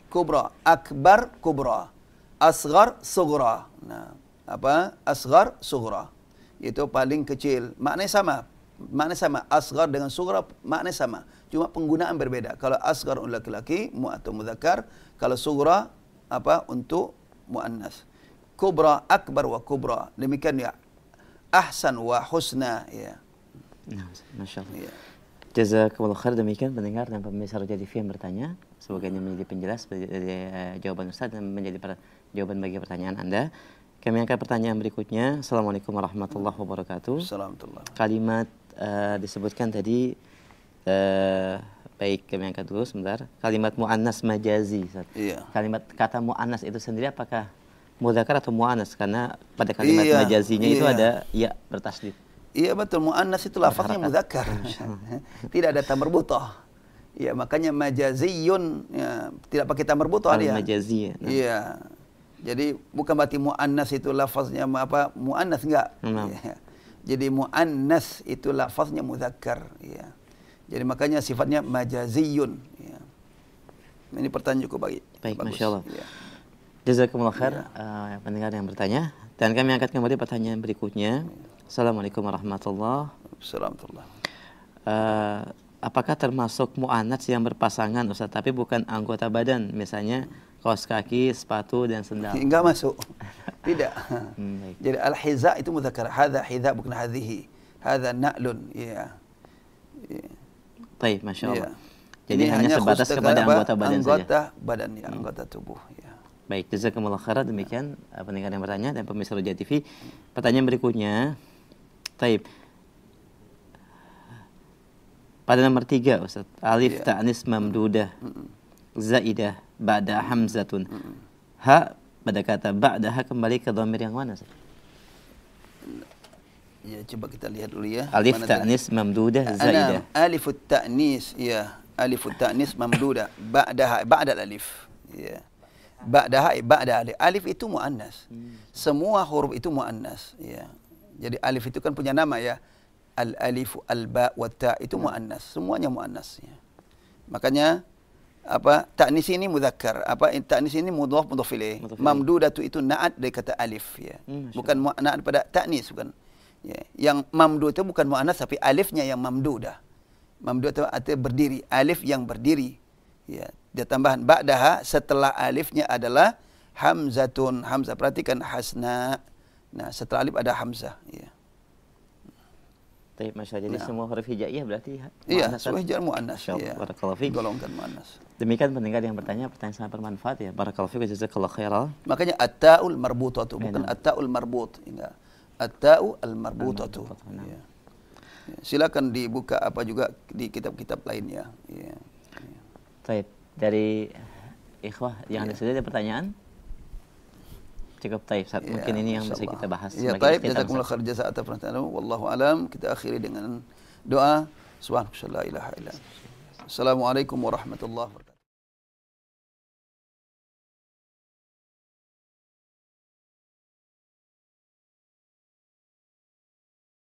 Kubra, akbar, kubra. Asghar, sughra. Nah, apa? Asghar, sughra. Itu paling kecil. Maknanya sama. makna sama. Asghar dengan sughra makna sama. Cuma penggunaan berbeda. Kalau asghar untuk laki-laki atau mudzakkar, kalau sughra untuk muannas. Kubra, akbar wa kubra. Demikian ya. Ahsan wa husna ya. Masya Allah. Ya. Jazakumullah khair. Demikian pendengar dan pemirsa Roja TV yang bertanya. Semoga ini menjadi penjelas dari jawaban Ustaz dan menjadi jawaban bagi pertanyaan Anda. Kami angkat pertanyaan berikutnya. Assalamualaikum warahmatullahi wabarakatuh. Assalamualaikum. Kalimat disebutkan tadi, baik kami angkat dulu sebentar. Kalimat mu'annas majazi. Iya. Kalimat kata mu'annas itu sendiri apakah mudzakkar atau mu'annas? Karena pada kalimat majazinya itu ada ya bertasdid. Iya betul, mu'annas itu lafaznya mudzakkar. Tidak ada ta marbutah. Ya, makanya majaziyun ya, tidak pakai ta marbutah dia. Majazi. Iya. Jadi bukan berarti mu'annas itu lafaznya mu'annas enggak. Ya. Jadi mu'annas itu lafaznya mudzakkar ya. Jadi makanya sifatnya majaziyun ya. Ini pertanyaan cukup baik. Baik, bagus. Masya Allah. Ya. Jazakumullah khair pendengar yang bertanya. Dan kami angkat kembali pertanyaan berikutnya. Assalamualaikum warahmatullahi wabarakatuh. Apakah termasuk mu'annats yang berpasangan Ustaz, tapi bukan anggota badan, misalnya kaos kaki, sepatu dan sendal? Enggak masuk. Tidak. Jadi al-hiza itu mudzakkar. Hadza hiza bukan hadhihi. Hadza na'lun. Ya. Baik, Masya Allah. Ya. Jadi hanya sebatas kepada anggota badan saja. Anggota badan ya, anggota tubuh ya. Baik, jazakumullah khairan. Demikian pendengar yang bertanya dan pemirsa Roja TV. Pertanyaan berikutnya. Baik. Pada nomor 3 Ustaz, alif ta'nis mamdudah zaidah ba'da hamzatun. Ha pada kata ba'daha kembali ke dhamir yang mana Ustaz? Ya, coba kita lihat dulu ya. Alif ta'nis mamdudah zaidah. Alifut ta'nis ya. Alifut ta'nis mamdudah ba'daha ba'da alif. Ya. Ba'daha ba'da alif. Alif itu muannas. Semua huruf itu muannas ya. Jadi alif itu kan punya nama ya. Al-alif, al-ba, wa ta itu muannas, semuanya muannas ya. Makanya ta'nis ini mudzakkar, ta'nis ini mudhaf ilaih. Mamdudatu itu na'at dari kata alif ya. Bukan na'at pada ta'nis bukan. Ya. Yang mamdud itu bukan muannas tapi alifnya yang mamdudah. Mamdud itu artinya berdiri, alif yang berdiri. Ya, dia tambahan ba'daha setelah alifnya adalah hamzatun. Hamzah perhatikan hasna. Nah, setelah alif ada hamzah ya. Baik, Masya Allah. Jadi semua huruf hijaiyah berarti iya, semua hijaiyah muannas. Ya. Barakallahu fiik. Golongan muannas. Demikian pendengar yang bertanya, pertanyaan sangat bermanfaat ya. Barakallahu fiik, jazakallahu khairan. Makanya at-ta'ul marbutatu bukan at-ta'ul marbut, enggak. At-ta'u al-marbutatu. Ya. Silakan dibuka juga di kitab-kitab lainnya. Ya. Baik, dari ikhwah yang sudah ada pertanyaan? Cukup taib, Ustaz. Mungkin ini yang bisa kita bahas. Ya, taib. Jazakumullah khair jazaa atas pertanyaan. Wallahu alam. Kita akhiri dengan doa. Subhanallah la ilaha illa. Assalamualaikum warahmatullahi wabarakatuh.